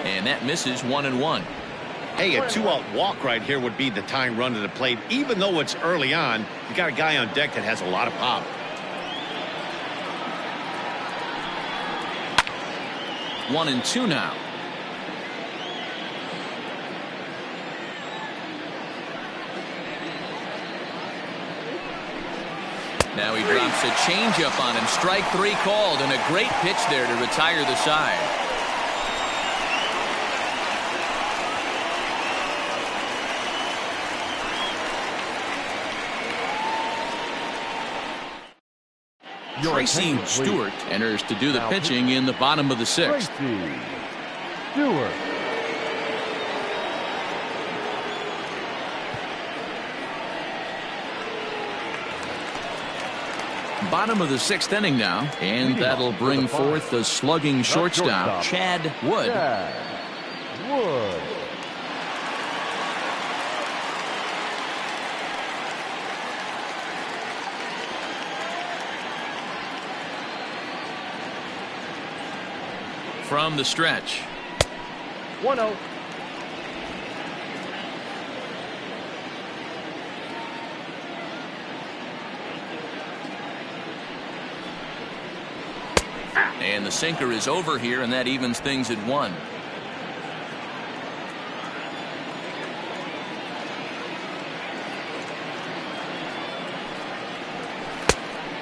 And that misses. 1-1. Hey, a 2-out walk right here would be the tying run to the plate. Even though it's early on, you got a guy on deck that has a lot of pop. One and two now. Now he drops a changeup on him. Strike 3 called, and a great pitch there to retire the side. Tracy Stewart enters to do the pitching in the bottom of the 6th. Stewart. Bottom of the 6th inning now, and that'll bring forth the slugging shortstop, Chad Wood. From the stretch. 1-0. And the sinker is over here, and that evens things at 1.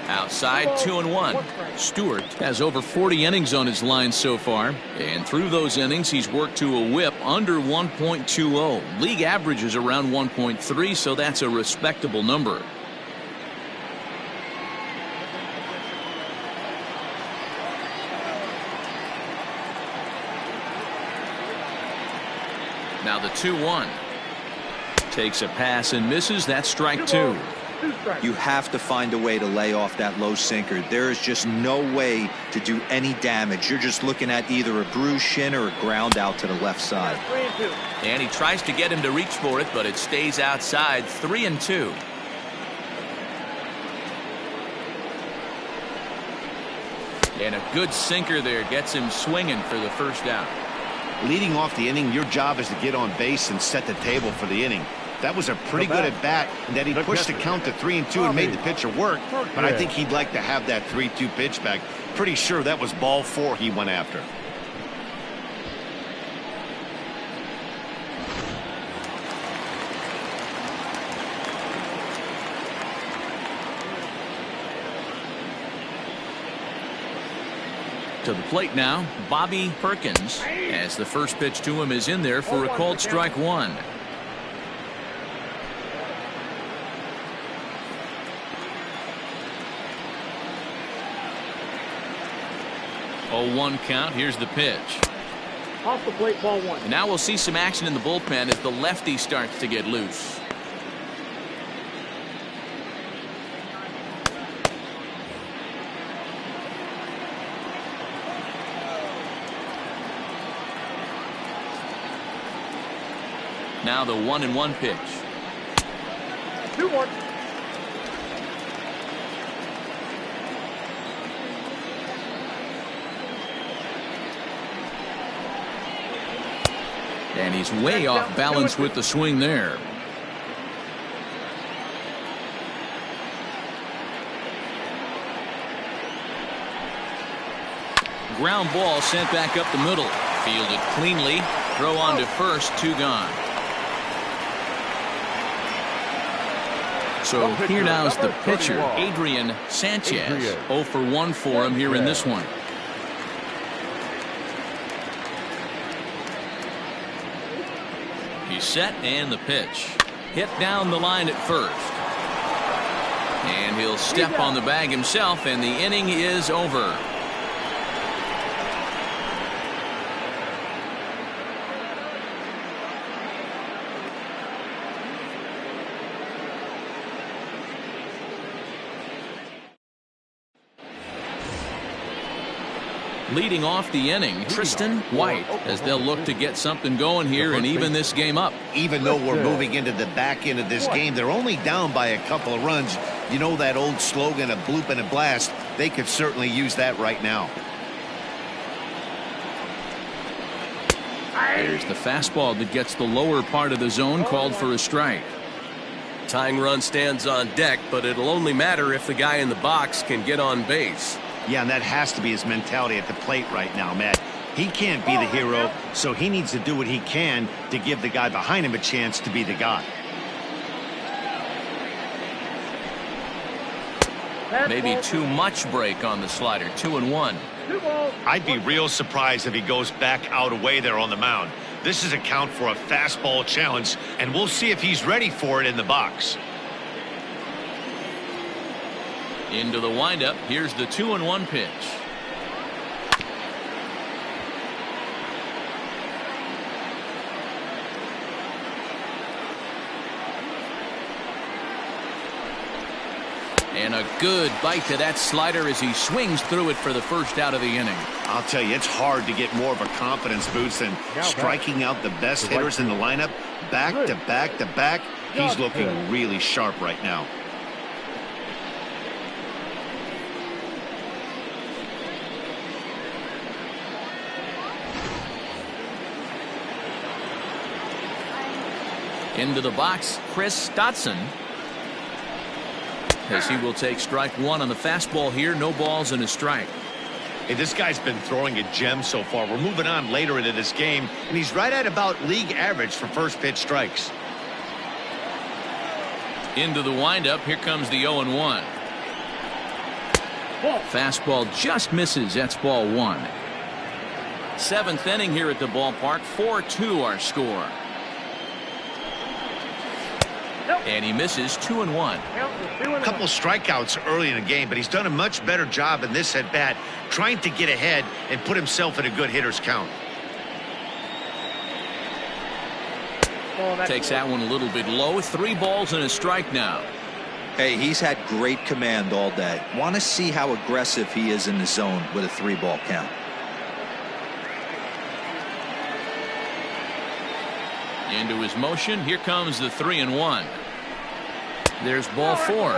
Outside, 2-1. Stewart has over 40 innings on his line so far, and through those innings he's worked to a whip under 1.20. League average is around 1.3, so that's a respectable number. Now the 2-1. Takes a pass and misses. That's strike 2. You have to find a way to lay off that low sinker. There is just no way to do any damage. You're just looking at either a bruised shin or a ground out to the left side. And he tries to get him to reach for it, but it stays outside. 3-2. And a good sinker there gets him swinging for the first out. Leading off the inning, your job is to get on base and set the table for the inning. That was a pretty good at bat, and that he pushed the count to 3-2 and made the pitcher work. But I think he'd like to have that 3-2 pitch back. Pretty sure that was ball 4 he went after. To the plate now, Bobby Perkins, as the first pitch to him is in there for a called strike 1. 0-1 count. Here's the pitch. Off the plate, ball 1. And now we'll see some action in the bullpen as the lefty starts to get loose. Now the 1-1 pitch. 2-1. And he's way off balance with the swing there. Ground ball sent back up the middle. Fielded cleanly. Throw on to first. 2 gone. So here now is the pitcher, Adrian Sanchez. 0 for 1 for him here in this one. He's set, and the pitch. Hit down the line at first. And he'll step on the bag himself, and the inning is over. Leading off the inning, Tristan White, as they'll look to get something going here and even this game up. Even though we're moving into the back end of this game, they're only down by a couple of runs. You know that old slogan, a bloop and a blast. They could certainly use that right now. There's the fastball that gets the lower part of the zone, called for a strike. Tying run stands on deck, but it'll only matter if the guy in the box can get on base. Yeah, and that has to be his mentality at the plate right now, Matt. He can't be the hero, so he needs to do what he can to give the guy behind him a chance to be the guy. Maybe too much break on the slider. 2-1. I'd be real surprised if he goes back out away there on the mound. This is a count for a fastball challenge, and we'll see if he's ready for it in the box. Into the windup. Here's the 2-1 pitch. And a good bite to that slider as he swings through it for the first out of the inning. I'll tell you, it's hard to get more of a confidence boost than striking out the best hitters in the lineup back to back to back. He's looking really sharp right now. Into the box, Chris Dotson, as he will take strike one on the fastball here. No balls and a strike. Hey, this guy's been throwing a gem so far. We're moving on later into this game, and he's right at about league average for first pitch strikes. Into the windup. Here comes the 0-1. Fastball just misses. That's ball one. Seventh inning here at the ballpark. 4-2 our score. And he misses. 2-1. A couple strikeouts early in the game, but he's done a much better job in this at bat, trying to get ahead and put himself in a good hitter's count. Takes that one a little bit low. 3 balls and a strike now. Hey, he's had great command all day. Want to see how aggressive he is in the zone with a 3-ball count. Into his motion. Here comes the 3-1. There's ball 4.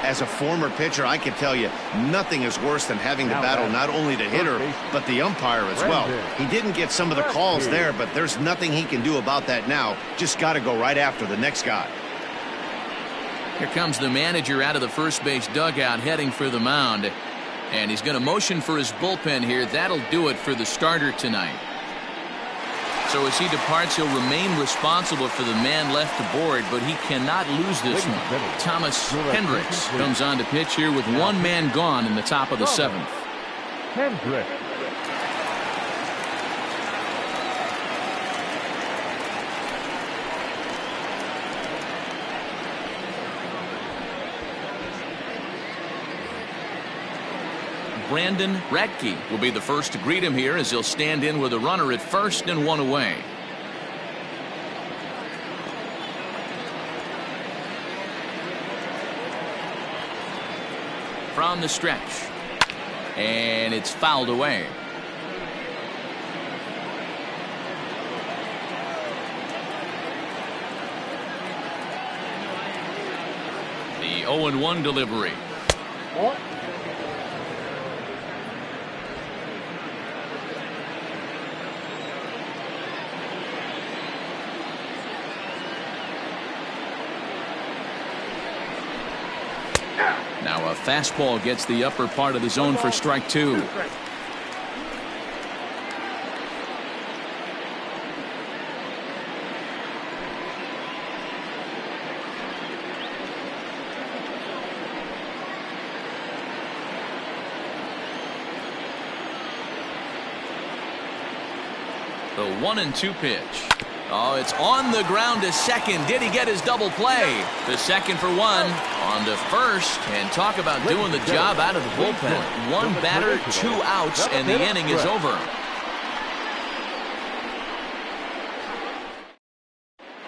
As a former pitcher, I can tell you nothing is worse than having to battle not only the hitter but the umpire as well. He didn't get some of the calls there, but there's nothing he can do about that now. Just got to go right after the next guy. Here comes the manager out of the first base dugout, heading for the mound, and he's going to motion for his bullpen here. That'll do it for the starter tonight. So as he departs, he'll remain responsible for the man left to board, but he cannot lose this one. Thomas Hendricks comes on to pitch here with one man gone in the top of the 7th. Hendricks. Brandon Radke will be the first to greet him here as he'll stand in with a runner at first and 1 away. From the stretch, and it's fouled away. The 0-1 delivery. Now a fastball gets the upper part of the zone for strike 2. The 1-2 pitch. Oh, it's on the ground to second. Did he get his double play? The second for 1. On to first. And talk about doing the job out of the bullpen. 1 batter, 2 outs, and the inning is over.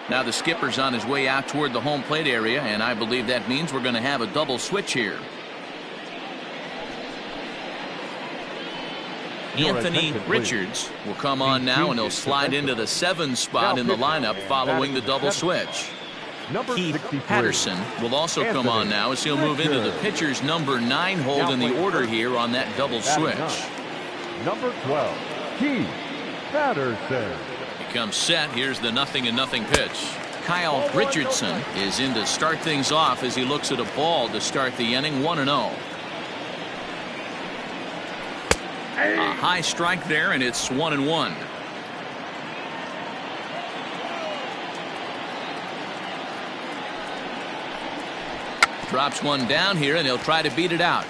Now the skipper's on his way out toward the home plate area, and I believe that means we're going to have a double switch here. Anthony Richards will come on now, and he'll slide into the 7 spot in the lineup following the double switch. Keith Patterson will also come on now as he'll move into the pitcher's number 9 hold in the order here on that double switch. Number 12, Keith Patterson. He comes set. Here's the 0-0 pitch. Kyle Richardson is in to start things off as he looks at a ball to start the inning. 1-0. A high strike there, and it's 1-1. Drops one down here, and he'll try to beat it out.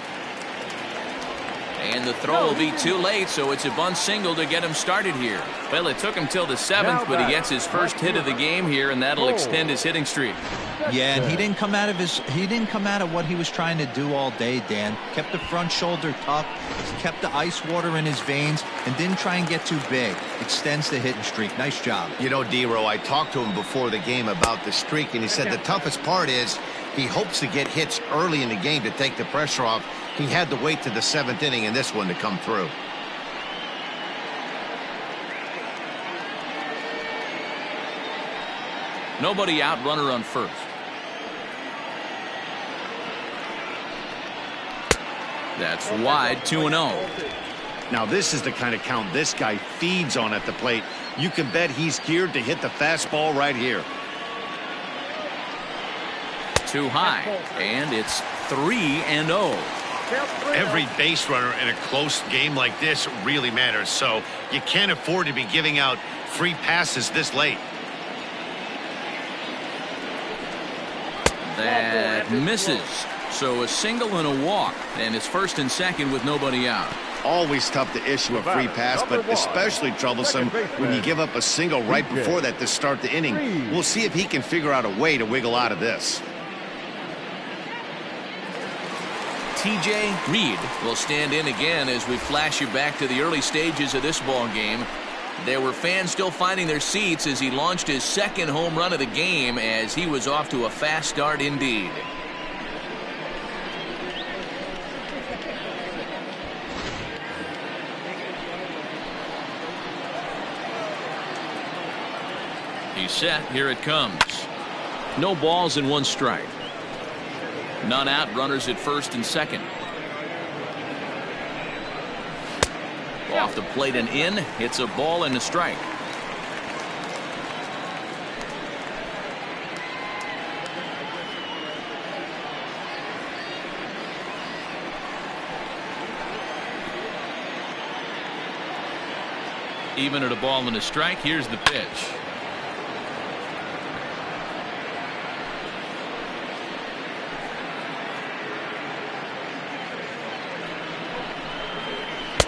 And the throw will be too late, so it's a bunt single to get him started here. Well, it took him till the 7th, but he gets his first hit of the game here, and that'll extend his hitting streak. Yeah, and he didn't come out of what he was trying to do all day, Dan. Kept the front shoulder tucked, kept the ice water in his veins, and didn't try and get too big. Extends the hitting streak. Nice job. You know, D-Row, I talked to him before the game about the streak, and he said the toughest part is he hopes to get hits early in the game to take the pressure off. He had to wait to the 7th inning in this one to come through. Nobody out, runner on first. That's wide, 2-0. Now this is the kind of count this guy feeds on at the plate. You can bet he's geared to hit the fastball right here. Too high, and it's 3-0. Every base runner in a close game like this really matters, so you can't afford to be giving out free passes this late. That misses. So a single and a walk, and it's 1st and 2nd with nobody out. Always tough to issue a free pass, but especially troublesome when you give up a single right before that to start the inning. We'll see if he can figure out a way to wiggle out of this. TJ Reid will stand in again as we flash you back to the early stages of this ball game. There were fans still finding their seats as he launched his 2nd home run of the game, as he was off to a fast start indeed. He's set. Here it comes. No balls and 1 strike. None out, runners at 1st and 2nd. Off the plate and in. It's a ball and a strike. Even at a ball and a strike, here's the pitch.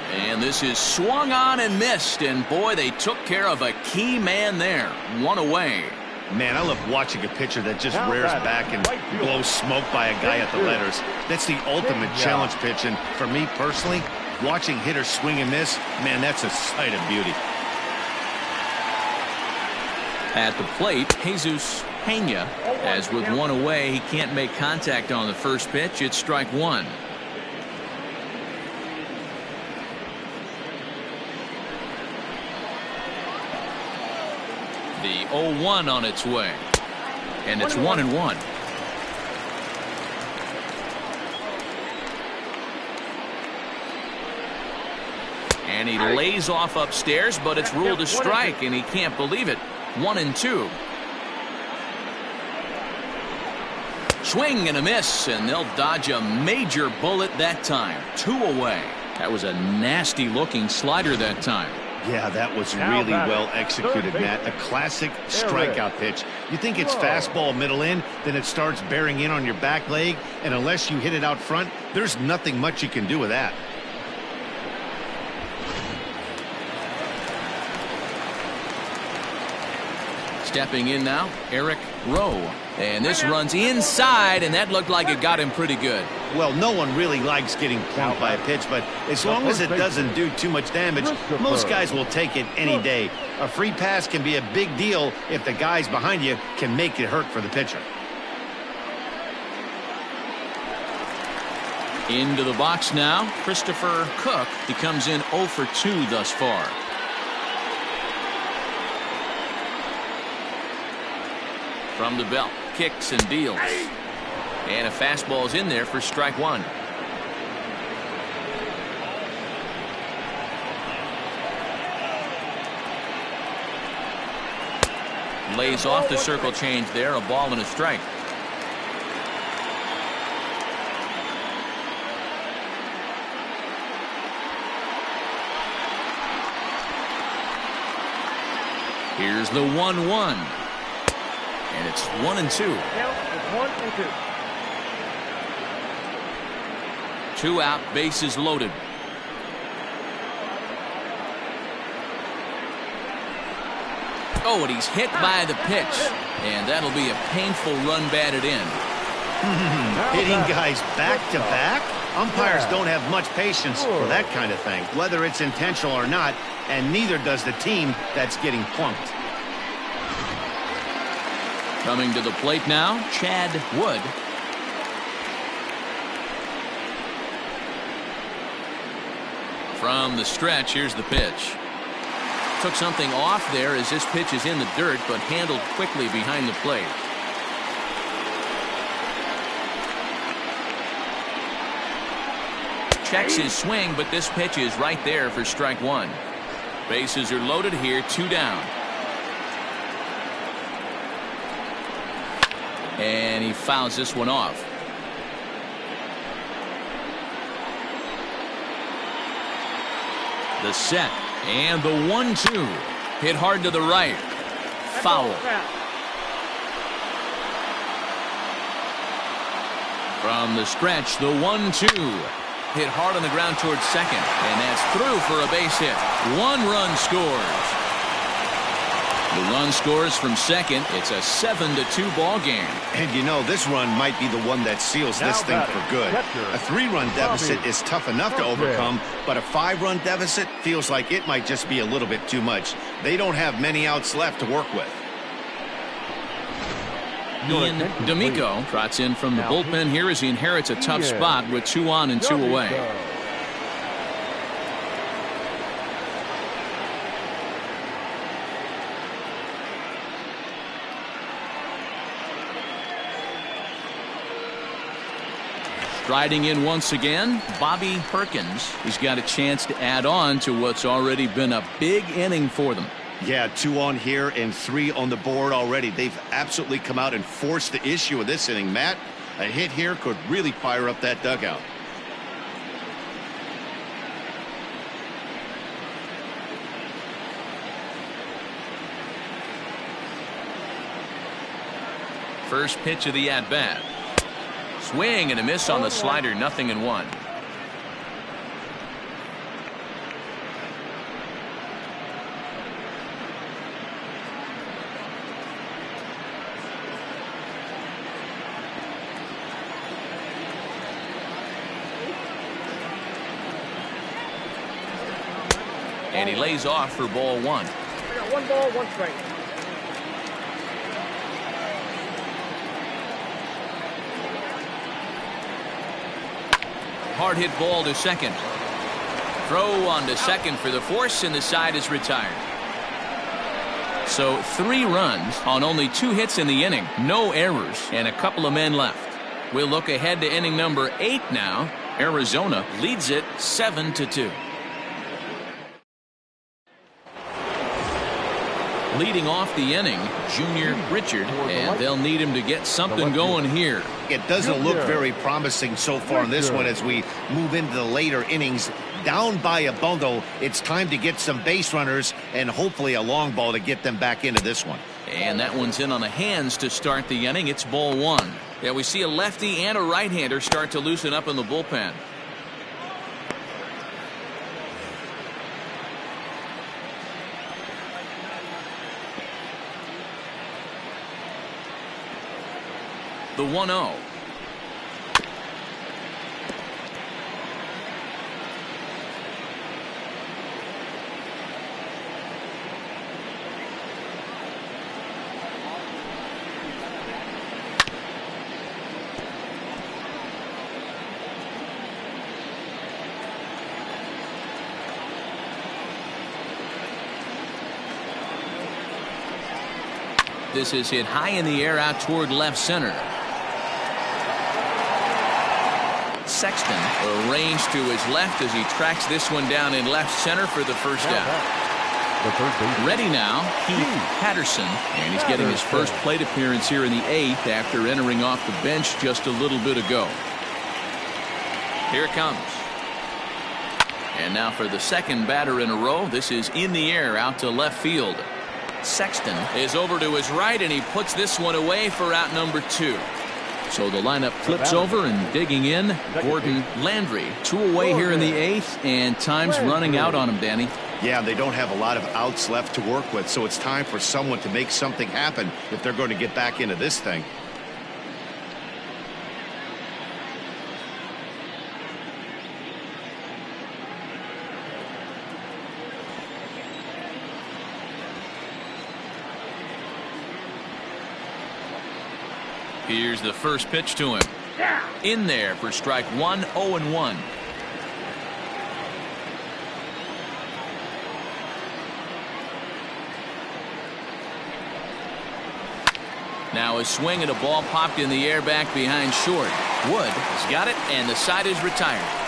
And this is swung on and missed, and boy, they took care of a key man there. 1 away. Man, I love watching a pitcher that just rears back and blows smoke by a guy at the letters. That's the ultimate challenge pitch, and for me personally, watching hitters swing and miss, man, that's a sight of beauty. At the plate, Jesus Pena, as with 1 away, he can't make contact on the first pitch. It's strike 1. The 0-1 on its way, and it's 1-1. And he lays off upstairs, but it's ruled a strike, and he can't believe it. 1-2. Swing and a miss, and they'll dodge a major bullet that time. 2 away. That was a nasty looking slider that time. Yeah, that was really well executed, Matt. A classic strikeout pitch. You think it's fastball middle in, then it starts bearing in on your back leg, and unless you hit it out front, there's nothing much you can do with that. Stepping in now, Eric Rowe. And this runs inside, and that looked like it got him pretty good. Well, no one really likes getting plunked by a pitch, but as long as it doesn't do too much damage, most guys will take it any day. A free pass can be a big deal if the guys behind you can make it hurt for the pitcher. Into the box now, Christopher Cook. He comes in 0 for 2 thus far. From the belt, kicks and deals. And a fastball's in there for strike one. Lays off the circle change there, a ball and a strike. Here's the 1-1. And it's 1-2. Count is 1-2. 2 out, bases loaded. Oh, and he's hit by the pitch. And that'll be a painful run batted in. Hitting guys back to back? Umpires don't have much patience for that kind of thing, whether it's intentional or not, and neither does the team that's getting plunked. Coming to the plate now, Chad Wood. From the stretch, here's the pitch. Took something off there as this pitch is in the dirt, but handled quickly behind the plate. Checks his swing, but this pitch is right there for strike one. Bases are loaded here, 2 down. And he fouls this one off. The set and the 1-2 hit hard to the right. Foul. From the stretch, the 1-2 hit hard on the ground towards second, and that's through for a base hit. 1 run scores. The run scores from second. It's a 7-2 ball game. And you know, this run might be the one that seals this thing for good. A 3-run deficit is tough enough to overcome, but a 5-run deficit feels like it might just be a little bit too much. They don't have many outs left to work with. Ian D'Amico trots in from the bullpen here as he inherits a tough spot with 2 on and 2 away. Striding in once again, Bobby Perkins. He's got a chance to add on to what's already been a big inning for them. Yeah, 2 on here and 3 on the board already. They've absolutely come out and forced the issue of this inning. Matt, a hit here could really fire up that dugout. First pitch of the at-bat. Swing and a miss on the slider, 0-1. And he lays off for ball 1. We got 1 ball, 1 strike. Hard hit ball to second. Throw on to second for the force, and the side is retired. So 3 runs on only 2 hits in the inning. No errors and a couple of men left. We'll look ahead to inning number 8 now. Arizona leads it 7-2. Leading off the inning, Junior Richard, and they'll need him to get something going here. It doesn't look very promising so far in this one as we move into the later innings. Down by a bundle, it's time to get some base runners and hopefully a long ball to get them back into this one. And that one's in on the hands to start the inning. It's ball 1. Yeah, we see a lefty and a right-hander start to loosen up in the bullpen. The 1-0. This is hit high in the air out toward left center. Sexton arranged to his left as he tracks this one down in left center for the first out. Ready now, Keith Patterson, and he's getting his first plate appearance here in the 8th after entering off the bench just a little bit ago. Here it comes. And now for the second batter in a row. This is in the air out to left field. Sexton is over to his right, and he puts this one away for out number 2. So the lineup flips over, and digging in, Gordon Landry. 2 away here in the 8th, and time's running out on him, Danny. Yeah, they don't have a lot of outs left to work with, so it's time for someone to make something happen if they're going to get back into this thing. Here's the first pitch to him. In there for strike 1, 0-1. Now a swing and a ball popped in the air back behind short. Wood has got it, and the side is retired.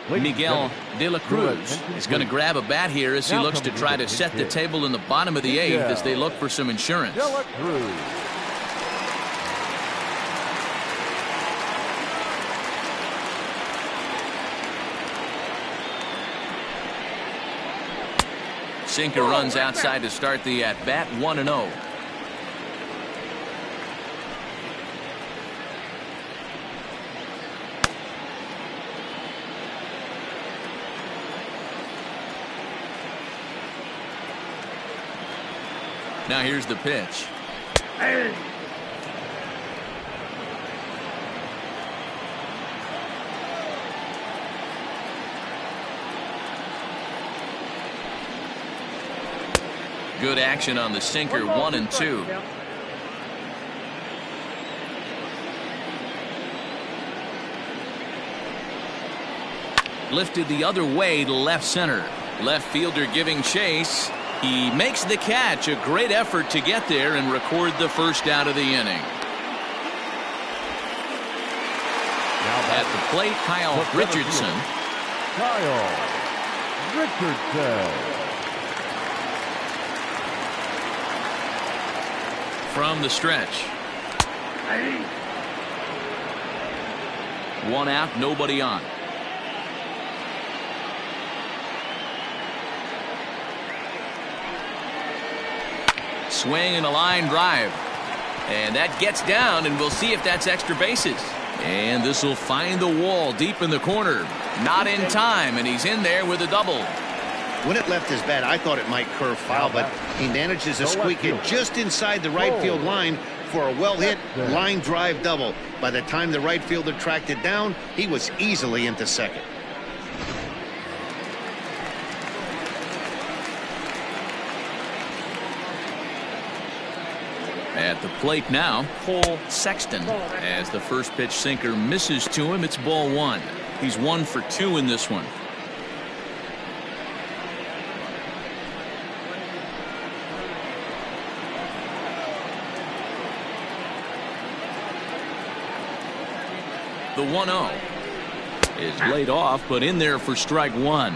Miguel De La Cruz is going to grab a bat here as he looks to try to set the table in the bottom of the 8th as they look for some insurance. Sinker runs outside to start the at-bat, 1-0. Now here's the pitch. Good action on the sinker, 1-2. Lifted the other way to left center. Left fielder giving chase. He makes the catch. A great effort to get there and record the first out of the inning. At the plate, Kyle Richardson. From the stretch. 1 out, nobody on. Swing and a line drive. And that gets down, and we'll see if that's extra bases. And this will find the wall deep in the corner. Not in time, and he's in there with a double. When it left his bat, I thought it might curve foul, but he manages to squeak it just inside the right field line for a well-hit line drive double. By the time the right fielder tracked it down, he was easily into second. At the plate now, Cole Sexton. As the first pitch sinker misses to him, it's ball 1. He's 1 for 2 in this one. The 1-0 is laid off, but in there for strike 1.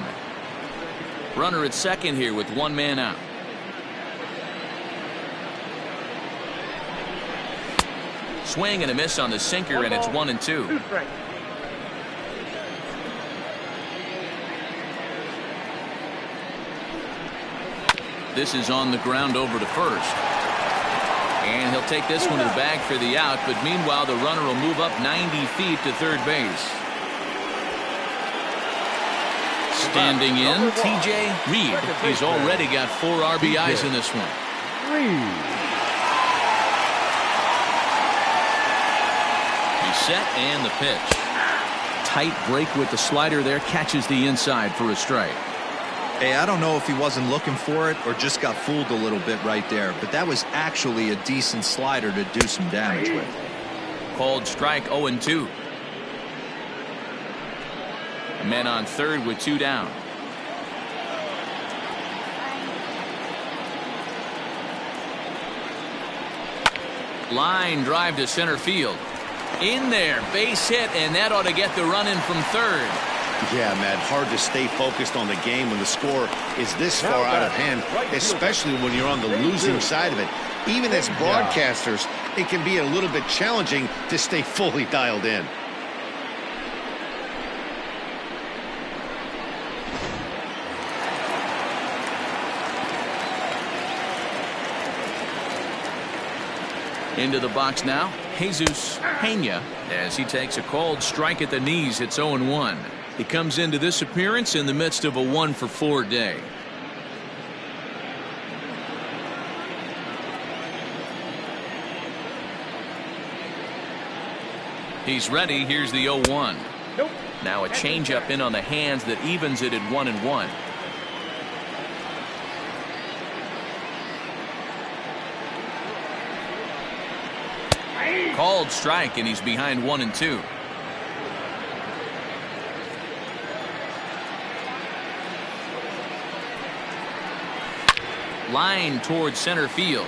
Runner at second here with 1 man out. Swing and a miss on the sinker, and it's 1-2. This is on the ground over to first. And he'll take this one to the bag for the out, but meanwhile the runner will move up 90 feet to third base. Standing in, TJ Reid. He's already got 4 RBIs in this one. Reid. Set and the pitch. Tight break with the slider there, catches the inside for a strike. Hey, I don't know if he wasn't looking for it or just got fooled a little bit right there, but that was actually a decent slider to do some damage with. Called strike 0-2. Men on third with 2 down. Line drive to center field. In there, base hit, and that ought to get the run in from third. Yeah, Matt, hard to stay focused on the game when the score is this far out of hand, especially when you're on the losing side of it. Even as broadcasters, it can be a little bit challenging to stay fully dialed in. Into the box now, Jesus Pena, as he takes a called strike at the knees. It's 0-1. He comes into this appearance in the midst of a 1-for-4 day. He's ready. Here's the 0-1. Nope. Now a changeup in on the hands that evens it at 1-1. Called strike, and he's behind 1-2. Line towards center field.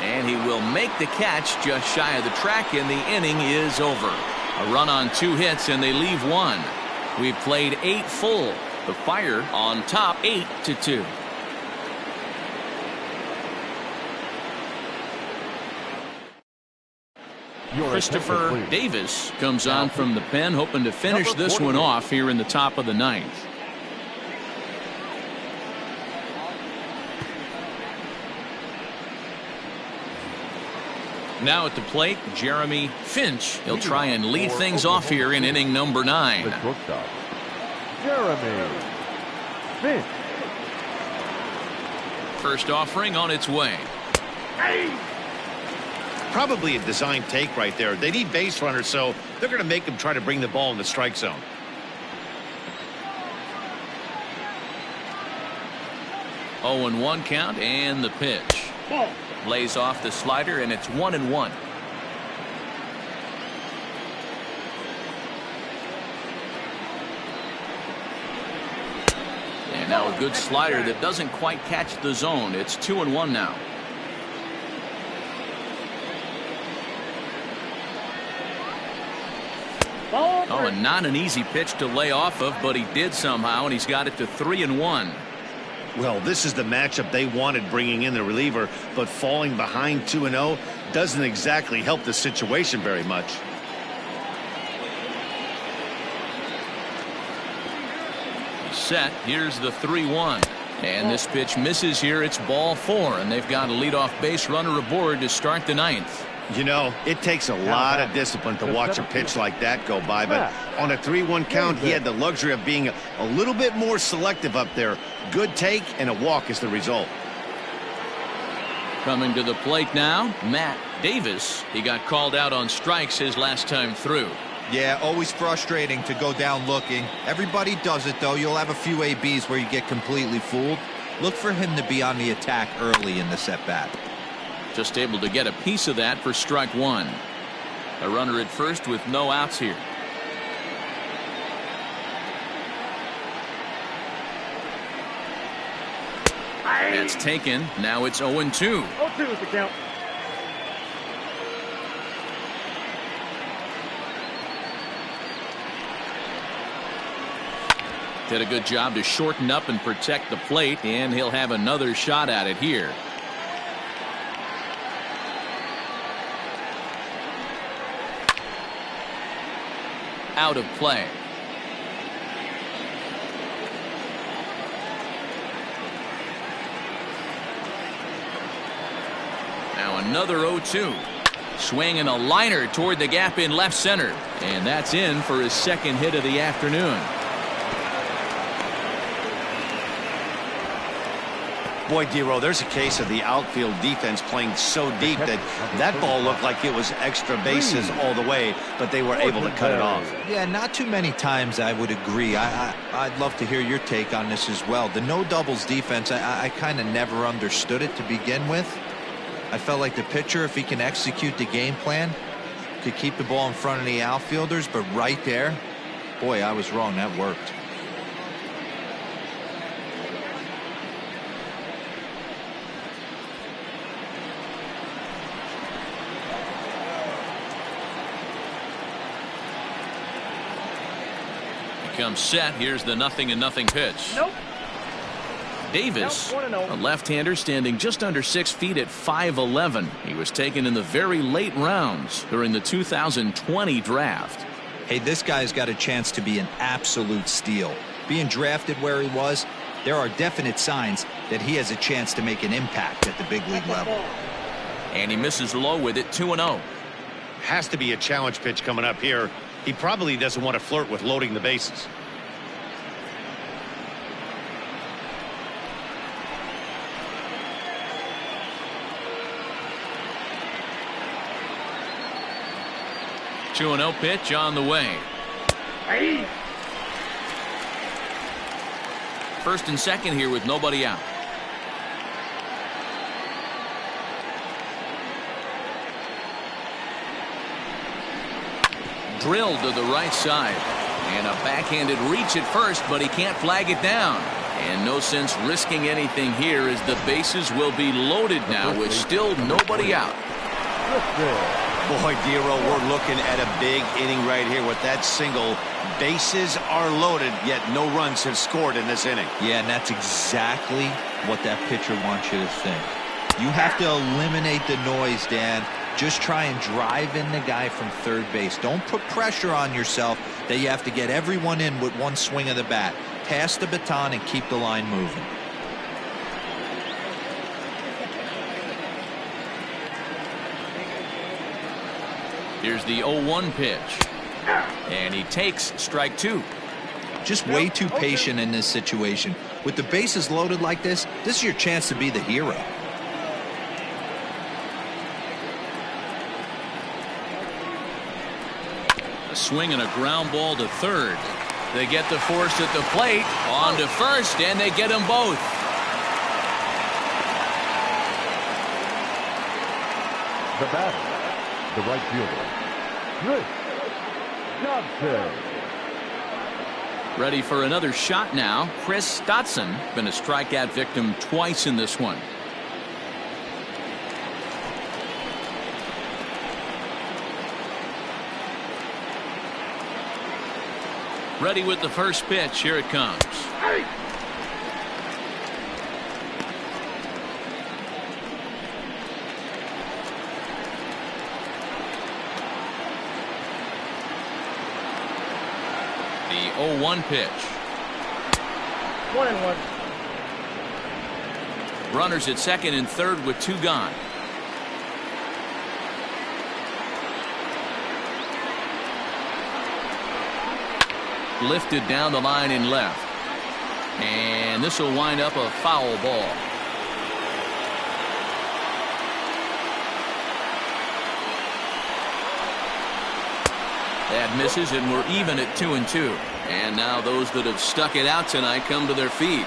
And he will make the catch just shy of the track, and the inning is over. A run on 2 hits, and they leave 1. We've played 8 full. The Fire on top 8-2. Christopher Davis comes on from the pen, hoping to finish this one off here in the top of the 9th. Now at the plate, Jeremy Finch. He'll try and lead things off here in inning number 9. Jeremy Finch. First offering on its way. Probably a design take right there. They need base runners, so they're going to make them try to bring the ball in the strike zone. Oh, 0-1 count, and the pitch. Lays off the slider, and it's 1-1. And now a good slider that doesn't quite catch the zone. It's 2-1 now. Oh, and not an easy pitch to lay off of, but he did somehow, and he's got it to 3-1. Well, this is the matchup they wanted, bringing in the reliever, but falling behind 2-0 doesn't exactly help the situation very much. Set. Here's the 3-1. And this pitch misses here. It's ball 4, and they've got a leadoff base runner aboard to start the 9th. You know, it takes a lot of discipline to watch a pitch like that go by, but on a 3-1 count, he had the luxury of being a little bit more selective up there. Good take, and a walk is the result. Coming to the plate now, Matt Davis. He got called out on strikes his last time through. Yeah, always frustrating to go down looking. Everybody does it, though. You'll have a few ABs where you get completely fooled. Look for him to be on the attack early in this at-bat. Just able to get a piece of that for strike 1. A runner at first with no outs here. That's taken. Now it's 0-2. 0-2 is the count. Did a good job to shorten up and protect the plate, and he'll have another shot at it here. Out of play. Now another 0-2. Swing and a liner toward the gap in left center. And that's in for his second hit of the afternoon. Boy, D-Row, there's a case of the outfield defense playing so deep that ball looked like it was extra bases all the way, but they were able to cut it off. Yeah, not too many times I would agree. I'd love to hear your take on this as well. The no doubles defense, I kind of never understood it to begin with. I felt like the pitcher, if he can execute the game plan, could keep the ball in front of the outfielders, but right there, boy, I was wrong. That worked. Comes set. Here's the 0-0 pitch. Nope. Davis, Nope, 1-0. a left-hander standing just under 6 feet at 5'11". He was taken in the very late rounds during the 2020 draft. Hey, this guy's got a chance to be an absolute steal. Being drafted where he was, there are definite signs that he has a chance to make an impact at the big league level. And he misses low with it, 2-0. Has to be a challenge pitch coming up here. He probably doesn't want to flirt with loading the bases. Two 2-0 pitch on the way. First and second here with nobody out. Drilled to the right side. And a backhanded reach at first, but he can't flag it down. And no sense risking anything here as the bases will be loaded now with still nobody out. Boy, D-Row, we're looking at a big inning right here with that single. Bases are loaded, yet no runs have scored in this inning. Yeah, and that's exactly what that pitcher wants you to think. You have to eliminate the noise, Dan. Just try and drive in the guy from third base. Don't put pressure on yourself that you have to get everyone in with one swing of the bat. Pass the baton and keep the line moving. Here's the 0-1 pitch. And he takes strike two. Just way too patient in this situation. With the bases loaded like this is your chance to be the hero. A swing and a ground ball to third. They get the force at the plate. On to first, and they get them both. The batter, the right fielder, Richardson. Ready for another shot now. Chris Stotson, been a strikeout victim twice in this one. Ready with the first pitch. Here it comes. The 0-1 pitch. 1-1. Runners at second and third with two gone. Lifted down the line in left. And this will wind up a foul ball. That misses, and we're even at 2-2. And now those that have stuck it out tonight come to their feet.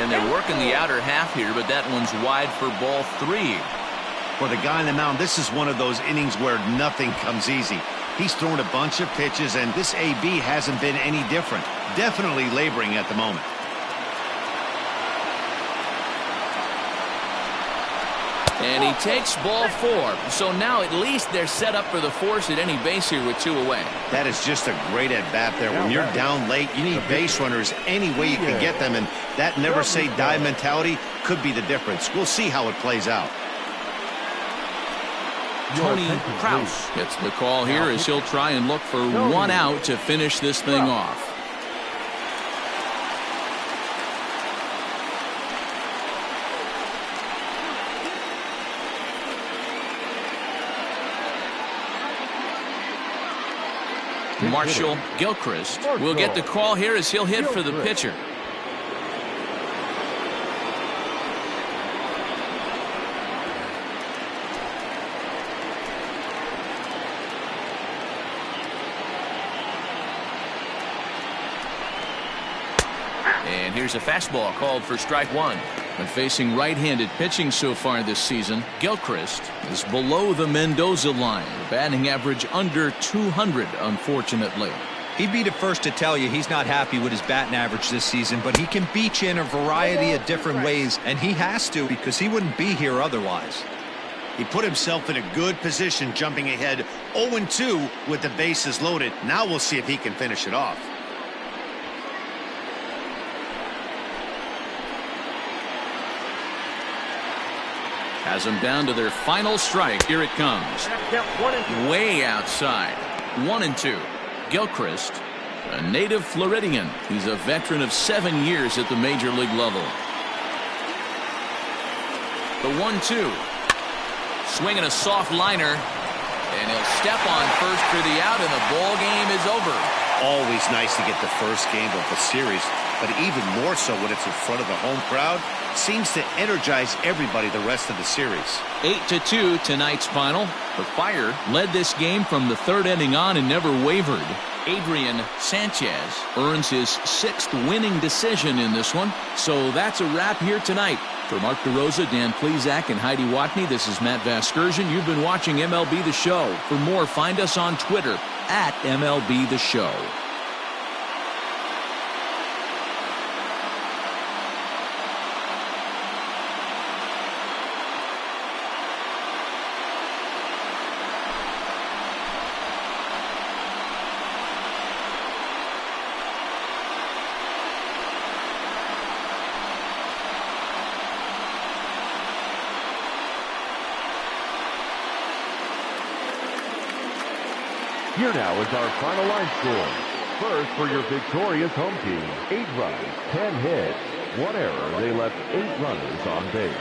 And they're working the outer half here, but that one's wide for ball three. For the guy on the mound, this is one of those innings where nothing comes easy. He's thrown a bunch of pitches, and this AB hasn't been any different. Definitely laboring at the moment. And he takes ball four. So now at least they're set up for the force at any base here with two away. That is just a great at-bat there. When you're down late, you need base runners any way you can get them, and that never-say-die mentality could be the difference. We'll see how it plays out. Tony Krause gets the call here as he'll try and look for one out to finish this thing off. Marshall Gilchrist will get the call here as he'll hit for the pitcher. And here's a fastball called for strike one. When facing right-handed pitching so far this season, Gilchrist is below the Mendoza line. Batting average under 200, unfortunately. He'd be the first to tell you he's not happy with his batting average this season, but he can beat you in a variety of different ways, and he has to because he wouldn't be here otherwise. He put himself in a good position jumping ahead 0-2 with the bases loaded. Now we'll see if he can finish it off. Has them down to their final strike. Here it comes. Way outside. 1-2. Gilchrist, a native Floridian. He's a veteran of 7 years at the major league level. The 1-2. Swinging a soft liner. And he'll step on first for the out, and the ball game is over. Always nice to get the first game of the series, but even more so when it's in front of the home crowd. Seems to energize everybody the rest of the series. 8-2 tonight's final. The Fire led this game from the third inning on and never wavered. Adrian Sanchez earns his 6th winning decision in this one. So that's a wrap here tonight. For Mark DeRosa, Dan Plesac, and Heidi Watney, this is Matt Vasgersian. You've been watching MLB The Show. For more, find us on Twitter at MLB The Show. Here now is our final line score. First, for your victorious home team, 8 runs, 10 hits, 1 error. They left 8 runners on base.